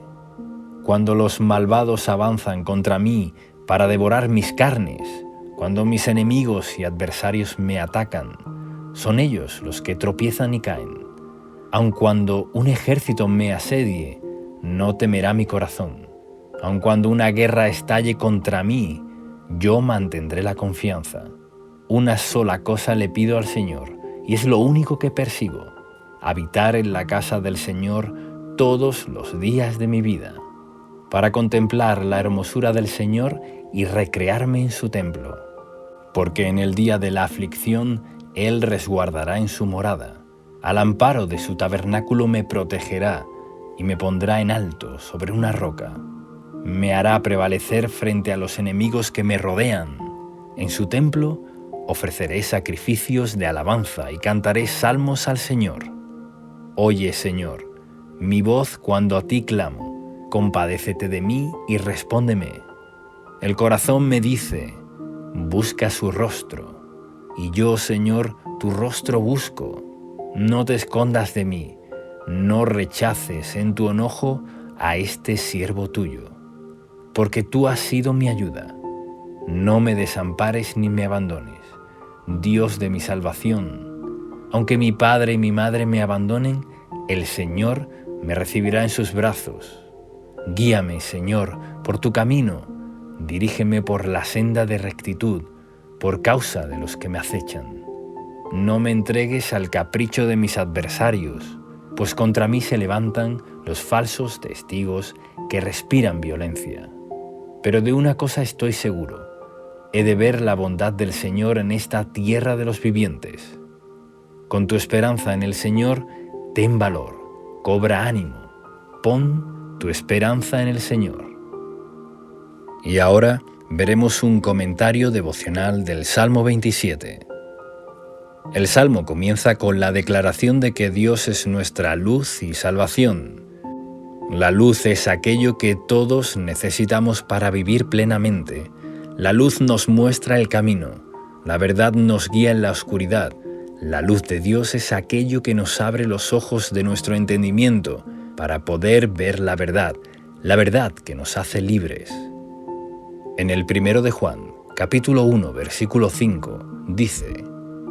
[SPEAKER 1] Cuando los malvados avanzan contra mí para devorar mis carnes, cuando mis enemigos y adversarios me atacan, son ellos los que tropiezan y caen. Aun cuando un ejército me asedie, no temerá mi corazón. Aun cuando una guerra estalle contra mí, yo mantendré la confianza. Una sola cosa le pido al Señor, y es lo único que persigo: habitar en la casa del Señor todos los días de mi vida, para contemplar la hermosura del Señor y recrearme en su templo. Porque en el día de la aflicción Él resguardará en su morada. Al amparo de su tabernáculo me protegerá y me pondrá en alto sobre una roca. Me hará prevalecer frente a los enemigos que me rodean. En su templo ofreceré sacrificios de alabanza y cantaré salmos al Señor. Oye, Señor, mi voz cuando a ti clamo. Compadécete de mí y respóndeme. El corazón me dice: busca su rostro. Y yo, Señor, tu rostro busco. No te escondas de mí, no rechaces en tu enojo a este siervo tuyo. Porque tú has sido mi ayuda. No me desampares ni me abandones, Dios de mi salvación. Aunque mi padre y mi madre me abandonen, el Señor me recibirá en sus brazos. Guíame, Señor, por tu camino. Dirígeme por la senda de rectitud, por causa de los que me acechan. No me entregues al capricho de mis adversarios, pues contra mí se levantan los falsos testigos que respiran violencia. Pero de una cosa estoy seguro: he de ver la bondad del Señor en esta tierra de los vivientes. Con tu esperanza en el Señor, ten valor, cobra ánimo, pon tu esperanza en el Señor. Y ahora veremos un comentario devocional del Salmo 27. El Salmo comienza con la declaración de que Dios es nuestra luz y salvación. La luz es aquello que todos necesitamos para vivir plenamente. La luz nos muestra el camino. La verdad nos guía en la oscuridad. La luz de Dios es aquello que nos abre los ojos de nuestro entendimiento para poder ver la verdad que nos hace libres. En el 1 de Juan, capítulo 1, versículo 5, dice: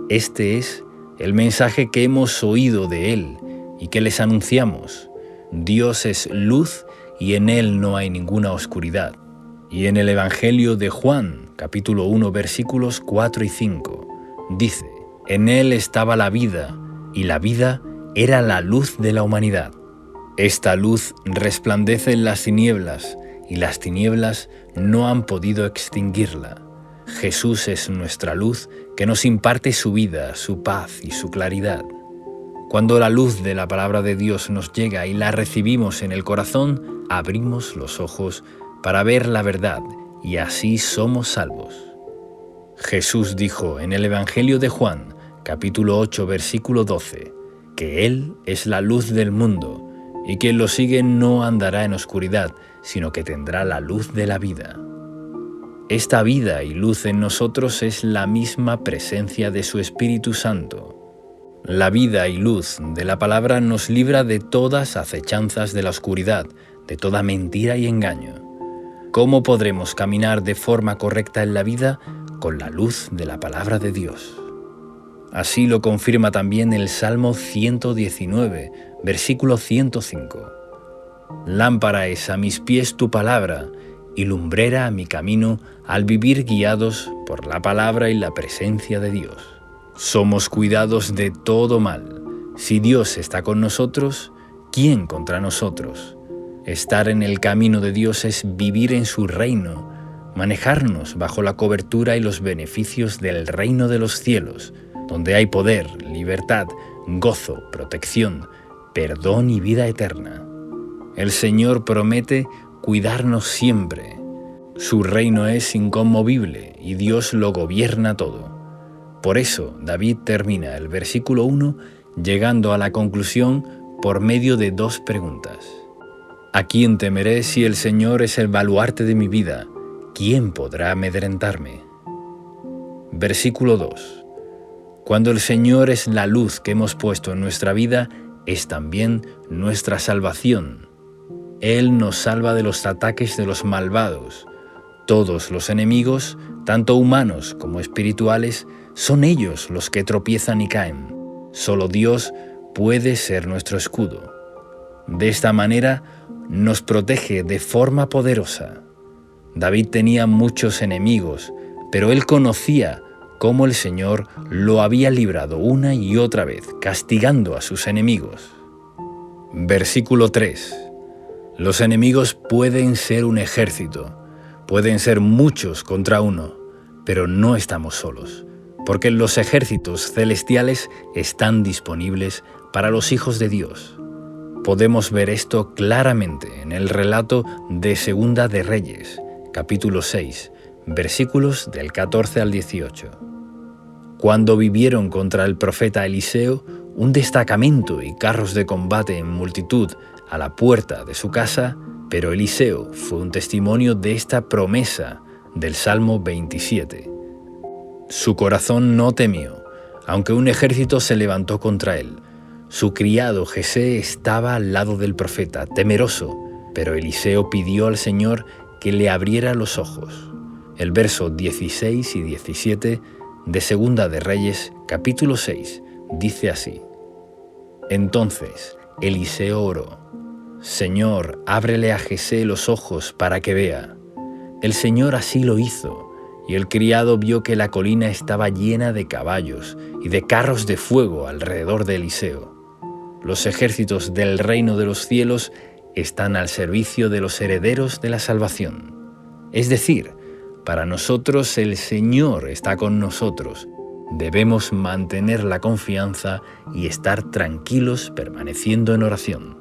[SPEAKER 1] Este es el mensaje que hemos oído de Él y que les anunciamos. Dios es luz y en Él no hay ninguna oscuridad. Y en el Evangelio de Juan, capítulo 1, versículos 4 y 5, dice: en Él estaba la vida, y la vida era la luz de la humanidad. Esta luz resplandece en las tinieblas, y las tinieblas no han podido extinguirla. Jesús es nuestra luz que nos imparte su vida, su paz y su claridad. Cuando la luz de la palabra de Dios nos llega y la recibimos en el corazón, abrimos los ojos para ver la verdad y así somos salvos. Jesús dijo en el Evangelio de Juan, capítulo 8, versículo 12, que Él es la luz del mundo y quien lo sigue no andará en oscuridad, sino que tendrá la luz de la vida. Esta vida y luz en nosotros es la misma presencia de su Espíritu Santo. La vida y luz de la palabra nos libra de todas acechanzas de la oscuridad, de toda mentira y engaño. ¿Cómo podremos caminar de forma correcta en la vida? Con la luz de la palabra de Dios. Así lo confirma también el Salmo 119, versículo 105. Lámpara es a mis pies tu palabra, y lumbrera a mi camino al vivir guiados por la palabra y la presencia de Dios. Somos cuidados de todo mal. Si Dios está con nosotros, ¿quién contra nosotros? Estar en el camino de Dios es vivir en su reino, manejarnos bajo la cobertura y los beneficios del reino de los cielos, donde hay poder, libertad, gozo, protección, perdón y vida eterna. El Señor promete cuidarnos siempre. Su reino es inconmovible y Dios lo gobierna todo. Por eso David termina el versículo 1 llegando a la conclusión por medio de dos preguntas. ¿A quién temeré si el Señor es el baluarte de mi vida? ¿Quién podrá amedrentarme? Versículo 2. Cuando el Señor es la luz que hemos puesto en nuestra vida, es también nuestra salvación. Él nos salva de los ataques de los malvados. Todos los enemigos, tanto humanos como espirituales, son ellos los que tropiezan y caen. Solo Dios puede ser nuestro escudo. De esta manera nos protege de forma poderosa. David tenía muchos enemigos, pero él conocía cómo el Señor lo había librado una y otra vez, castigando a sus enemigos. Versículo 3. Los enemigos pueden ser un ejército, pueden ser muchos contra uno, pero no estamos solos, porque los ejércitos celestiales están disponibles para los hijos de Dios. Podemos ver esto claramente en el relato de Segunda de Reyes, capítulo 6, versículos del 14 al 18. Cuando vivieron contra el profeta Eliseo, un destacamento y carros de combate en multitud a la puerta de su casa, pero Eliseo fue un testimonio de esta promesa del Salmo 27. Su corazón no temió, aunque un ejército se levantó contra él. Su criado Jesé estaba al lado del profeta, temeroso, pero Eliseo pidió al Señor que le abriera los ojos. El verso 16 y 17 de Segunda de Reyes, capítulo 6, dice así: Entonces Eliseo oró: Señor, ábrele a Jesé los ojos para que vea. El Señor así lo hizo, y el criado vio que la colina estaba llena de caballos y de carros de fuego alrededor de Eliseo. Los ejércitos del reino de los cielos están al servicio de los herederos de la salvación. Es decir, para nosotros el Señor está con nosotros. Debemos mantener la confianza y estar tranquilos permaneciendo en oración.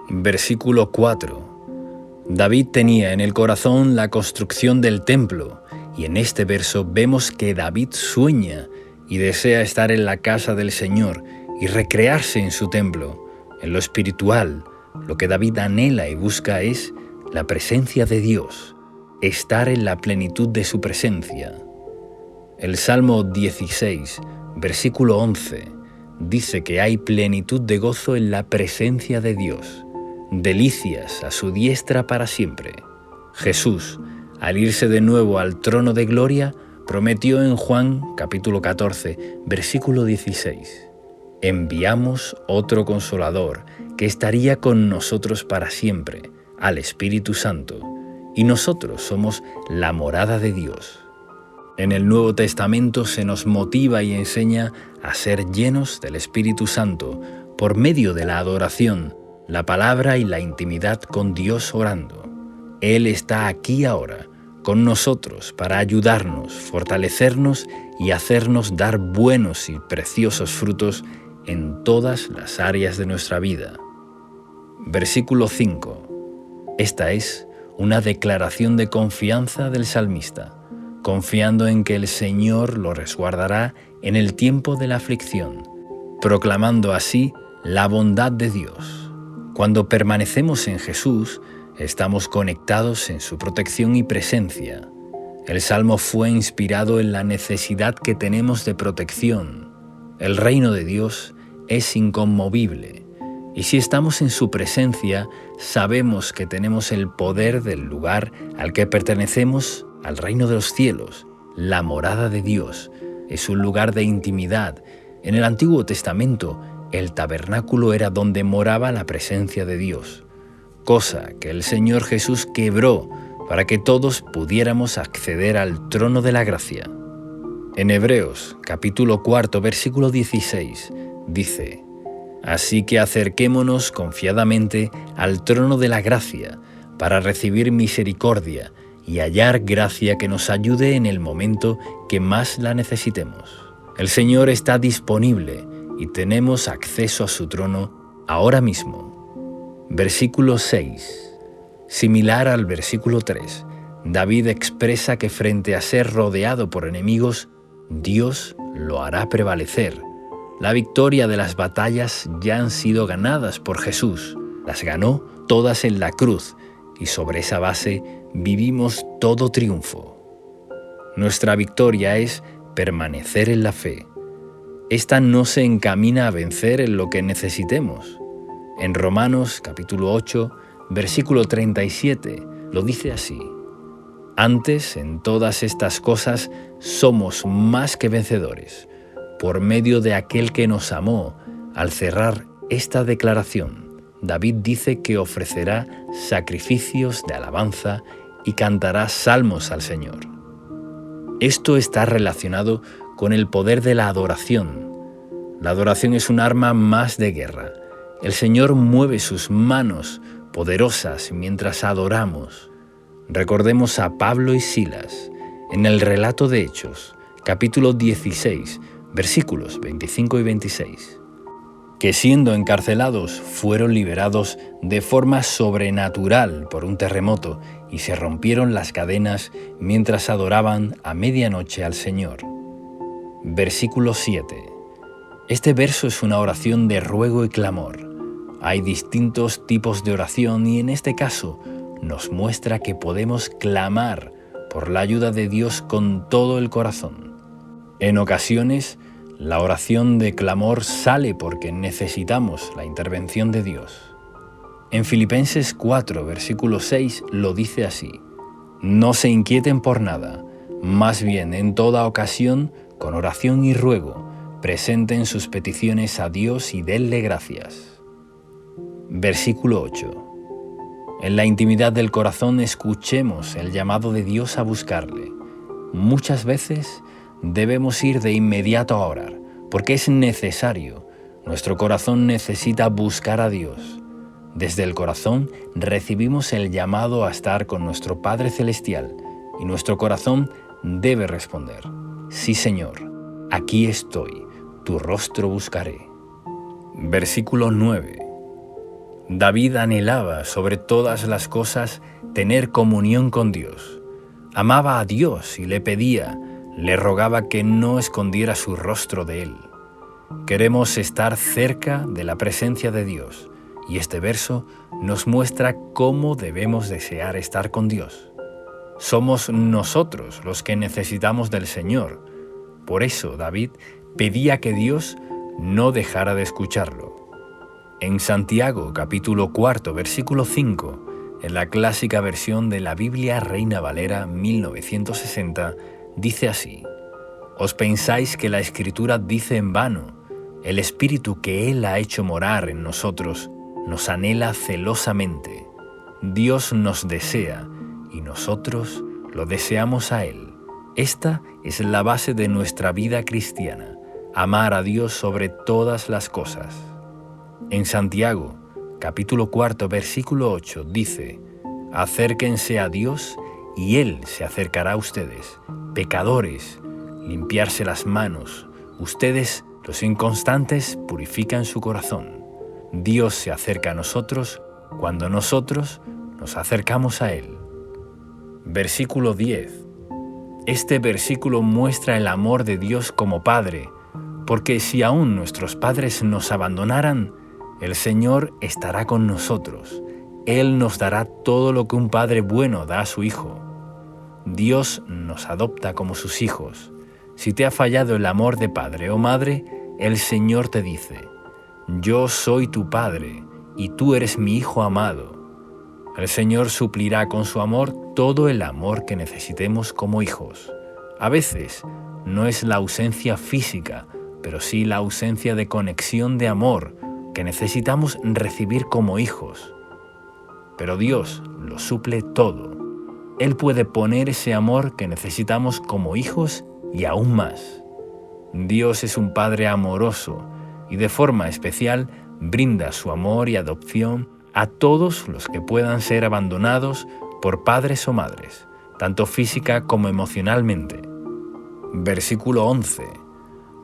[SPEAKER 1] Versículo 4. David tenía en el corazón la construcción del templo, y en este verso vemos que David sueña y desea estar en la casa del Señor y recrearse en su templo. En lo espiritual, lo que David anhela y busca es la presencia de Dios, estar en la plenitud de su presencia. El Salmo 16, versículo 11, dice que hay plenitud de gozo en la presencia de Dios, delicias a su diestra para siempre. Jesús, al irse de nuevo al trono de gloria, prometió en Juan capítulo 14, versículo 16: enviamos otro Consolador que estaría con nosotros para siempre, al Espíritu Santo, y nosotros somos la morada de Dios. En el Nuevo Testamento se nos motiva y enseña a ser llenos del Espíritu Santo por medio de la adoración, la palabra y la intimidad con Dios orando. Él está aquí ahora, con nosotros, para ayudarnos, fortalecernos y hacernos dar buenos y preciosos frutos en todas las áreas de nuestra vida. Versículo 5. Esta es una declaración de confianza del salmista, confiando en que el Señor lo resguardará en el tiempo de la aflicción, proclamando así la bondad de Dios. Cuando permanecemos en Jesús, estamos conectados en su protección y presencia. El Salmo fue inspirado en la necesidad que tenemos de protección. El reino de Dios es inconmovible, y si estamos en su presencia, sabemos que tenemos el poder del lugar al que pertenecemos, al reino de los cielos. La morada de Dios es un lugar de intimidad. En el Antiguo Testamento, el tabernáculo era donde moraba la presencia de Dios, cosa que el Señor Jesús quebró para que todos pudiéramos acceder al trono de la gracia. En Hebreos, capítulo 4, versículo 16, dice: así que acerquémonos confiadamente al trono de la gracia para recibir misericordia y hallar gracia que nos ayude en el momento que más la necesitemos. El Señor está disponible y tenemos acceso a su trono ahora mismo. Versículo 6. Similar al versículo 3, David expresa que frente a ser rodeado por enemigos, Dios lo hará prevalecer. La victoria de las batallas ya han sido ganadas por Jesús. Las ganó todas en la cruz y sobre esa base vivimos todo triunfo. Nuestra victoria es permanecer en la fe. Esta no se encamina a vencer en lo que necesitemos. En Romanos capítulo 8, versículo 37, lo dice así: antes, en todas estas cosas, somos más que vencedores, por medio de aquel que nos amó. Al cerrar esta declaración, David dice que ofrecerá sacrificios de alabanza y cantará salmos al Señor. Esto está relacionado con el poder de la adoración. La adoración es un arma más de guerra. El Señor mueve sus manos poderosas mientras adoramos. Recordemos a Pablo y Silas en el relato de Hechos, capítulo 16, versículos 25 y 26, que siendo encarcelados fueron liberados de forma sobrenatural por un terremoto y se rompieron las cadenas mientras adoraban a medianoche al Señor. Versículo 7. Este verso es una oración de ruego y clamor. Hay distintos tipos de oración y en este caso nos muestra que podemos clamar por la ayuda de Dios con todo el corazón. En ocasiones, la oración de clamor sale porque necesitamos la intervención de Dios. En Filipenses 4, versículo 6 lo dice así: no se inquieten por nada, más bien en toda ocasión, con oración y ruego, presenten sus peticiones a Dios y denle gracias. Versículo 8. En la intimidad del corazón escuchemos el llamado de Dios a buscarle. Muchas veces debemos ir de inmediato a orar, porque es necesario. Nuestro corazón necesita buscar a Dios. Desde el corazón recibimos el llamado a estar con nuestro Padre Celestial y nuestro corazón debe responder: sí, Señor, aquí estoy, tu rostro buscaré. Versículo 9. David anhelaba sobre todas las cosas tener comunión con Dios. Amaba a Dios y le pedía, le rogaba que no escondiera su rostro de él. Queremos estar cerca de la presencia de Dios, y este verso nos muestra cómo debemos desear estar con Dios. Somos nosotros los que necesitamos del Señor. Por eso David pedía que Dios no dejara de escucharlo. En Santiago, capítulo 4, versículo 5, en la clásica versión de la Biblia Reina Valera 1960, Dice así: ¿Os pensáis que la Escritura dice en vano? El Espíritu que Él ha hecho morar en nosotros nos anhela celosamente. Dios nos desea y nosotros lo deseamos a Él. Esta es la base de nuestra vida cristiana, amar a Dios sobre todas las cosas. En Santiago, capítulo 4, versículo 8, dice: acérquense a Dios y Él se acercará a ustedes. Pecadores, limpiarse las manos. Ustedes, los inconstantes, purifican su corazón. Dios se acerca a nosotros cuando nosotros nos acercamos a Él. Versículo 10. Este versículo muestra el amor de Dios como Padre, porque si aún nuestros padres nos abandonaran, el Señor estará con nosotros. Él nos dará todo lo que un padre bueno da a su hijo. Dios nos adopta como sus hijos. Si te ha fallado el amor de padre o madre, el Señor te dice: yo soy tu Padre y tú eres mi Hijo amado. El Señor suplirá con su amor todo el amor que necesitemos como hijos. A veces no es la ausencia física, pero sí la ausencia de conexión de amor que necesitamos recibir como hijos. Pero Dios lo suple todo. Él puede poner ese amor que necesitamos como hijos y aún más. Dios es un Padre amoroso y de forma especial brinda su amor y adopción a todos los que puedan ser abandonados por padres o madres, tanto física como emocionalmente. Versículo 11.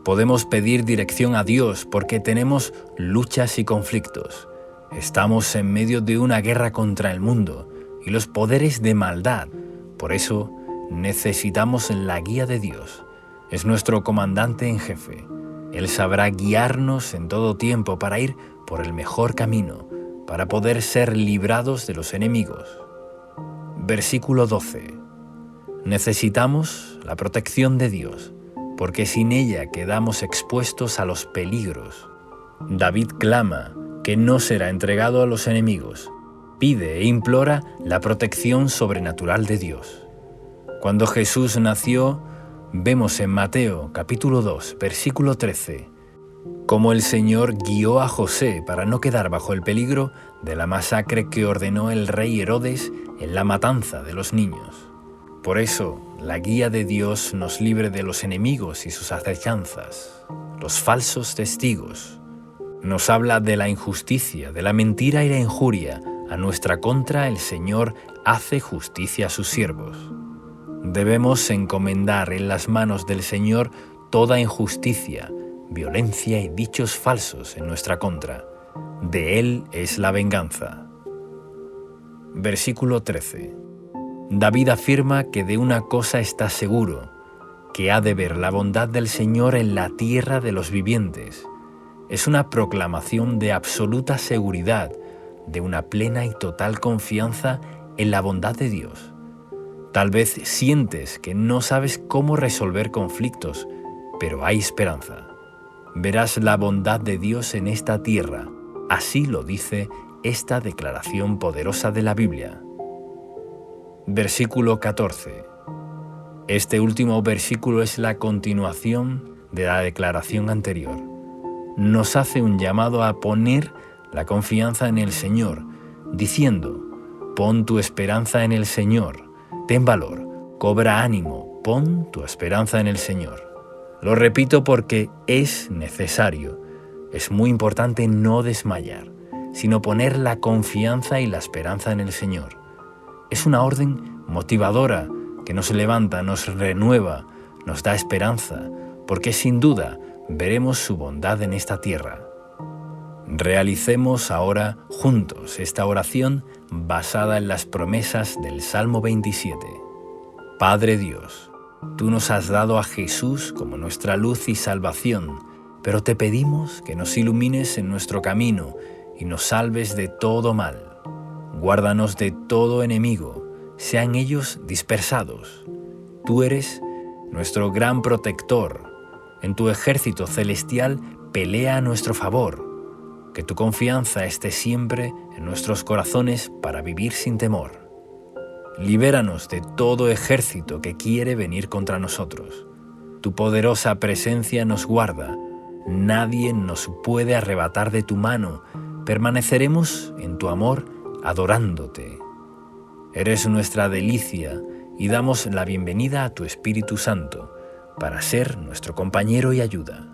[SPEAKER 1] Podemos pedir dirección a Dios porque tenemos luchas y conflictos. Estamos en medio de una guerra contra el mundo y los poderes de maldad. Por eso necesitamos la guía de Dios. Es nuestro comandante en jefe. Él sabrá guiarnos en todo tiempo para ir por el mejor camino, para poder ser librados de los enemigos. Versículo 12. Necesitamos la protección de Dios, porque sin ella quedamos expuestos a los peligros. David clama que no será entregado a los enemigos. Pide e implora la protección sobrenatural de Dios. Cuando Jesús nació, vemos en Mateo capítulo 2, versículo 13, cómo el Señor guió a José para no quedar bajo el peligro de la masacre que ordenó el rey Herodes en la matanza de los niños. Por eso, la guía de Dios nos libre de los enemigos y sus acechanzas, los falsos testigos. Nos habla de la injusticia, de la mentira y la injuria. A nuestra contra el Señor hace justicia a sus siervos. Debemos encomendar en las manos del Señor toda injusticia, violencia y dichos falsos en nuestra contra. De Él es la venganza. Versículo 13. David afirma que de una cosa está seguro, que ha de ver la bondad del Señor en la tierra de los vivientes. Es una proclamación de absoluta seguridad, de una plena y total confianza en la bondad de Dios. Tal vez sientes que no sabes cómo resolver conflictos, pero hay esperanza. Verás la bondad de Dios en esta tierra. Así lo dice esta declaración poderosa de la Biblia. Versículo 14. Este último versículo es la continuación de la declaración anterior. Nos hace un llamado a poner la confianza en el Señor, diciendo: pon tu esperanza en el Señor, ten valor, cobra ánimo, pon tu esperanza en el Señor. Lo repito porque es necesario. Es muy importante no desmayar, sino poner la confianza y la esperanza en el Señor. Es una orden motivadora que nos levanta, nos renueva, nos da esperanza, porque sin duda veremos su bondad en esta tierra. Realicemos ahora juntos esta oración basada en las promesas del Salmo 27. Padre Dios, tú nos has dado a Jesús como nuestra luz y salvación, pero te pedimos que nos ilumines en nuestro camino y nos salves de todo mal. Guárdanos de todo enemigo, sean ellos dispersados. Tú eres nuestro gran protector. En tu ejército celestial pelea a nuestro favor. Que tu confianza esté siempre en nuestros corazones para vivir sin temor. Libéranos de todo ejército que quiere venir contra nosotros. Tu poderosa presencia nos guarda. Nadie nos puede arrebatar de tu mano. Permaneceremos en tu amor adorándote. Eres nuestra delicia y damos la bienvenida a tu Espíritu Santo para ser nuestro compañero y ayuda.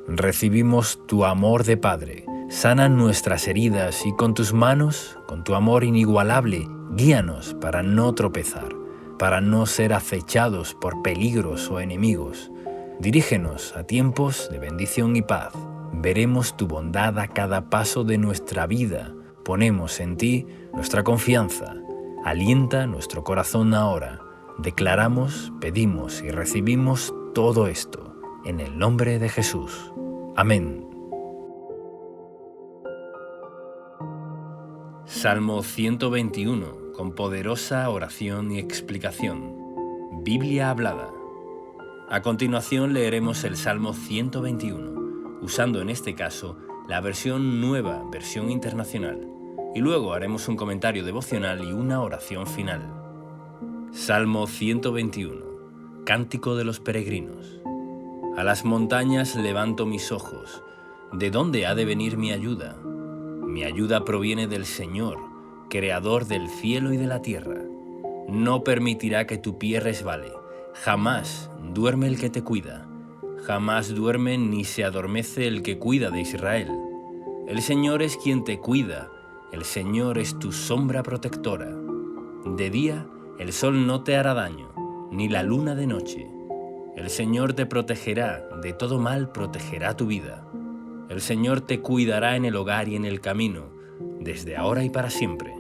[SPEAKER 1] Recibimos tu amor de Padre. Sana nuestras heridas y con tus manos, con tu amor inigualable, guíanos para no tropezar, para no ser acechados por peligros o enemigos. Dirígenos a tiempos de bendición y paz. Veremos tu bondad a cada paso de nuestra vida. Ponemos en ti nuestra confianza. Alienta nuestro corazón ahora. Declaramos, pedimos y recibimos todo esto en el nombre de Jesús. Amén. Salmo 121, con poderosa oración y explicación. Biblia hablada. A continuación leeremos el Salmo 121, usando en este caso la versión nueva, versión internacional, y luego haremos un comentario devocional y una oración final. Salmo 121, Cántico de los Peregrinos. A las montañas levanto mis ojos. ¿De dónde ha de venir mi ayuda? Mi ayuda proviene del Señor, Creador del cielo y de la tierra. No permitirá que tu pie resbale. Jamás duerme el que te cuida. Jamás duerme ni se adormece el que cuida de Israel. El Señor es quien te cuida. El Señor es tu sombra protectora. De día el sol no te hará daño, ni la luna de noche. El Señor te protegerá, de todo mal protegerá tu vida. El Señor te cuidará en el hogar y en el camino, desde ahora y para siempre.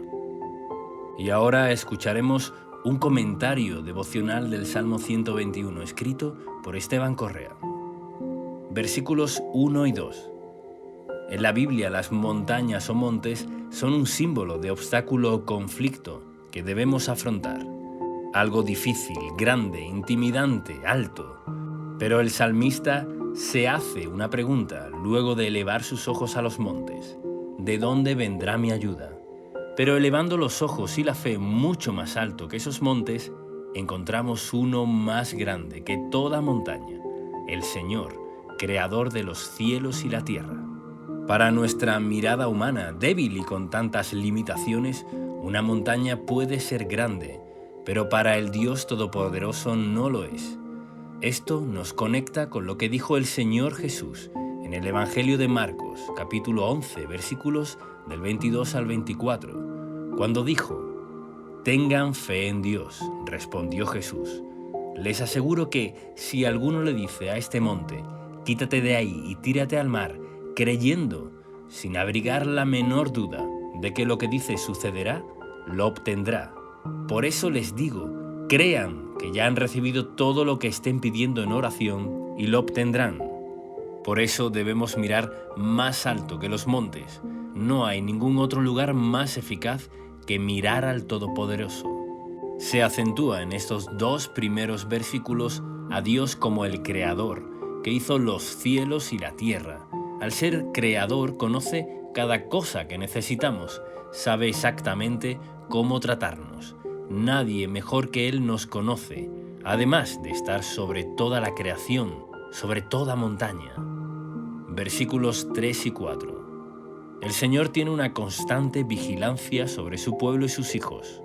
[SPEAKER 1] Y ahora escucharemos un comentario devocional del Salmo 121, escrito por Esteban Correa. Versículos 1 y 2. En la Biblia, las montañas o montes son un símbolo de obstáculo o conflicto que debemos afrontar. Algo difícil, grande, intimidante, alto. Pero el salmista se hace una pregunta luego de elevar sus ojos a los montes. ¿De dónde vendrá mi ayuda? Pero elevando los ojos y la fe mucho más alto que esos montes, encontramos uno más grande que toda montaña, el Señor, Creador de los cielos y la tierra. Para nuestra mirada humana, débil y con tantas limitaciones, una montaña puede ser grande, pero para el Dios Todopoderoso no lo es. Esto nos conecta con lo que dijo el Señor Jesús en el Evangelio de Marcos, capítulo 11, versículos del 22 al 24, cuando dijo: «Tengan fe en Dios», respondió Jesús. «Les aseguro que si alguno le dice a este monte, quítate de ahí y tírate al mar, creyendo, sin abrigar la menor duda de que lo que dice sucederá, lo obtendrá. Por eso les digo, crean que ya han recibido todo lo que estén pidiendo en oración y lo obtendrán». Por eso debemos mirar más alto que los montes. No hay ningún otro lugar más eficaz que mirar al Todopoderoso. Se acentúa en estos dos primeros versículos a Dios como el Creador, que hizo los cielos y la tierra. Al ser Creador, conoce cada cosa que necesitamos, sabe exactamente cómo tratarnos. Nadie mejor que Él nos conoce, además de estar sobre toda la creación, sobre toda montaña. Versículos 3 y 4. El Señor tiene una constante vigilancia sobre su pueblo y sus hijos.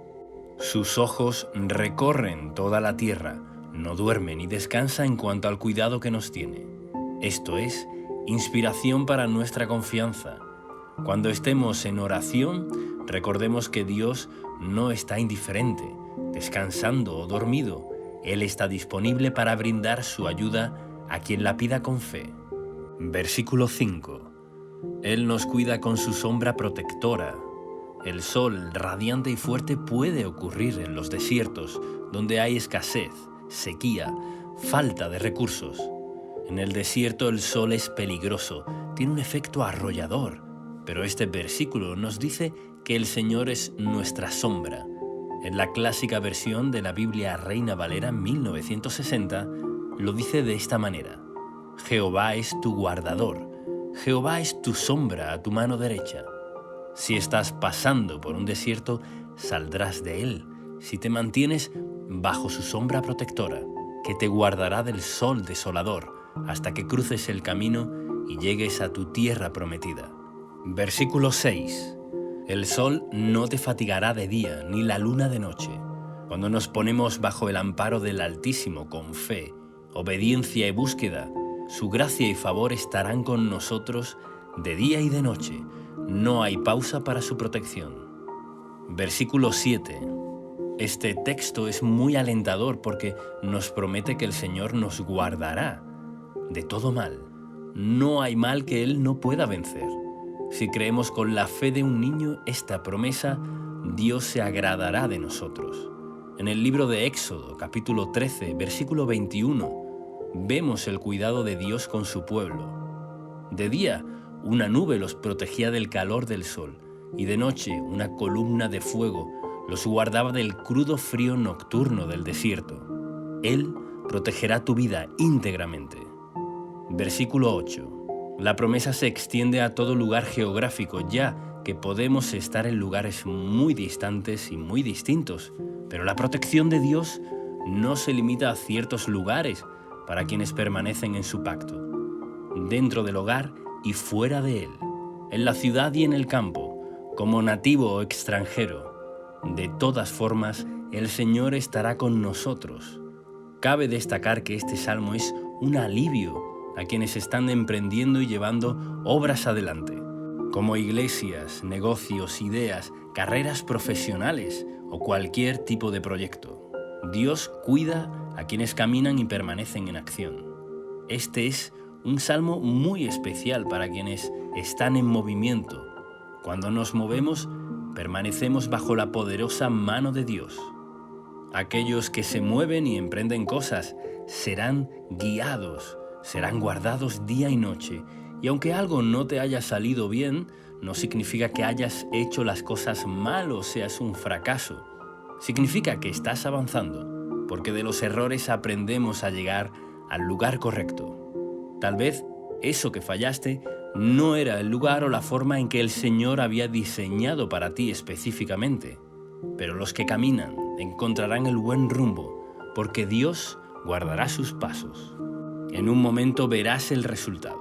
[SPEAKER 1] Sus ojos recorren toda la tierra, no duerme ni descansa en cuanto al cuidado que nos tiene. Esto es inspiración para nuestra confianza. Cuando estemos en oración, recordemos que Dios no está indiferente, descansando o dormido. Él está disponible para brindar su ayuda a quien la pida con fe. Versículo 5. Él nos cuida con su sombra protectora. El sol radiante y fuerte puede ocurrir en los desiertos, donde hay escasez, sequía, falta de recursos. En el desierto el sol es peligroso, tiene un efecto arrollador, pero este versículo nos dice que el Señor es nuestra sombra. En la clásica versión de la Biblia Reina Valera 1960, lo dice de esta manera: Jehová es tu guardador, Jehová es tu sombra a tu mano derecha. Si estás pasando por un desierto, saldrás de él, si te mantienes bajo su sombra protectora, que te guardará del sol desolador hasta que cruces el camino y llegues a tu tierra prometida. Versículo 6. El sol no te fatigará de día, ni la luna de noche. Cuando nos ponemos bajo el amparo del Altísimo con fe, obediencia y búsqueda, su gracia y favor estarán con nosotros de día y de noche. No hay pausa para su protección. Versículo 7. Este texto es muy alentador porque nos promete que el Señor nos guardará de todo mal. No hay mal que Él no pueda vencer. Si creemos con la fe de un niño esta promesa, Dios se agradará de nosotros. En el libro de Éxodo, capítulo 13, versículo 21, vemos el cuidado de Dios con su pueblo. De día, una nube los protegía del calor del sol, y de noche una columna de fuego los guardaba del crudo frío nocturno del desierto. Él protegerá tu vida íntegramente. Versículo 8. La promesa se extiende a todo lugar geográfico, ya que podemos estar en lugares muy distantes y muy distintos, pero la protección de Dios no se limita a ciertos lugares para quienes permanecen en su pacto. Dentro del hogar y fuera de él, en la ciudad y en el campo, como nativo o extranjero, de todas formas, el Señor estará con nosotros. Cabe destacar que este salmo es un alivio a quienes están emprendiendo y llevando obras adelante, como iglesias, negocios, ideas, carreras profesionales o cualquier tipo de proyecto. Dios cuida a quienes caminan y permanecen en acción. Este es un salmo muy especial para quienes están en movimiento. Cuando nos movemos, permanecemos bajo la poderosa mano de Dios. Aquellos que se mueven y emprenden cosas serán guiados, serán guardados día y noche. Y aunque algo no te haya salido bien, no significa que hayas hecho las cosas mal o seas un fracaso. Significa que estás avanzando, porque de los errores aprendemos a llegar al lugar correcto. Tal vez eso que fallaste no era el lugar o la forma en que el Señor había diseñado para ti específicamente, pero los que caminan encontrarán el buen rumbo, porque Dios guardará sus pasos. En un momento verás el resultado.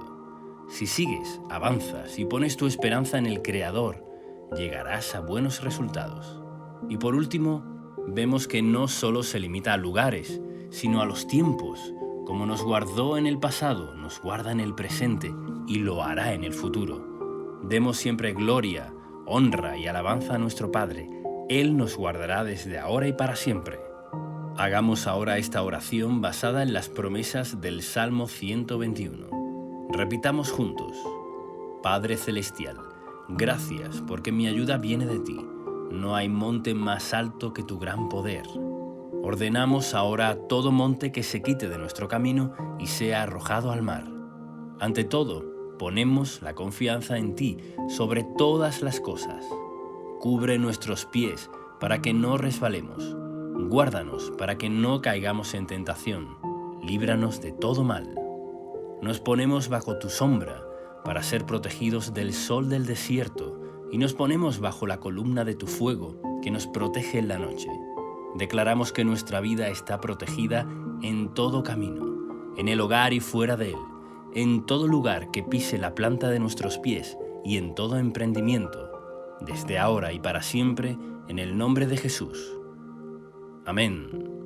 [SPEAKER 1] Si sigues, avanzas y pones tu esperanza en el Creador, llegarás a buenos resultados. Y por último, vemos que no solo se limita a lugares, sino a los tiempos. Como nos guardó en el pasado, nos guarda en el presente y lo hará en el futuro. Demos siempre gloria, honra y alabanza a nuestro Padre. Él nos guardará desde ahora y para siempre. Hagamos ahora esta oración basada en las promesas del Salmo 121. Repitamos juntos. Padre Celestial, gracias porque mi ayuda viene de ti. No hay monte más alto que tu gran poder. Ordenamos ahora a todo monte que se quite de nuestro camino y sea arrojado al mar. Ante todo, ponemos la confianza en ti sobre todas las cosas. Cubre nuestros pies para que no resbalemos. Guárdanos para que no caigamos en tentación. Líbranos de todo mal. Nos ponemos bajo tu sombra para ser protegidos del sol del desierto y nos ponemos bajo la columna de tu fuego que nos protege en la noche. Declaramos que nuestra vida está protegida en todo camino, en el hogar y fuera de él, en todo lugar que pise la planta de nuestros pies y en todo emprendimiento, desde ahora y para siempre, en el nombre de Jesús. Amén.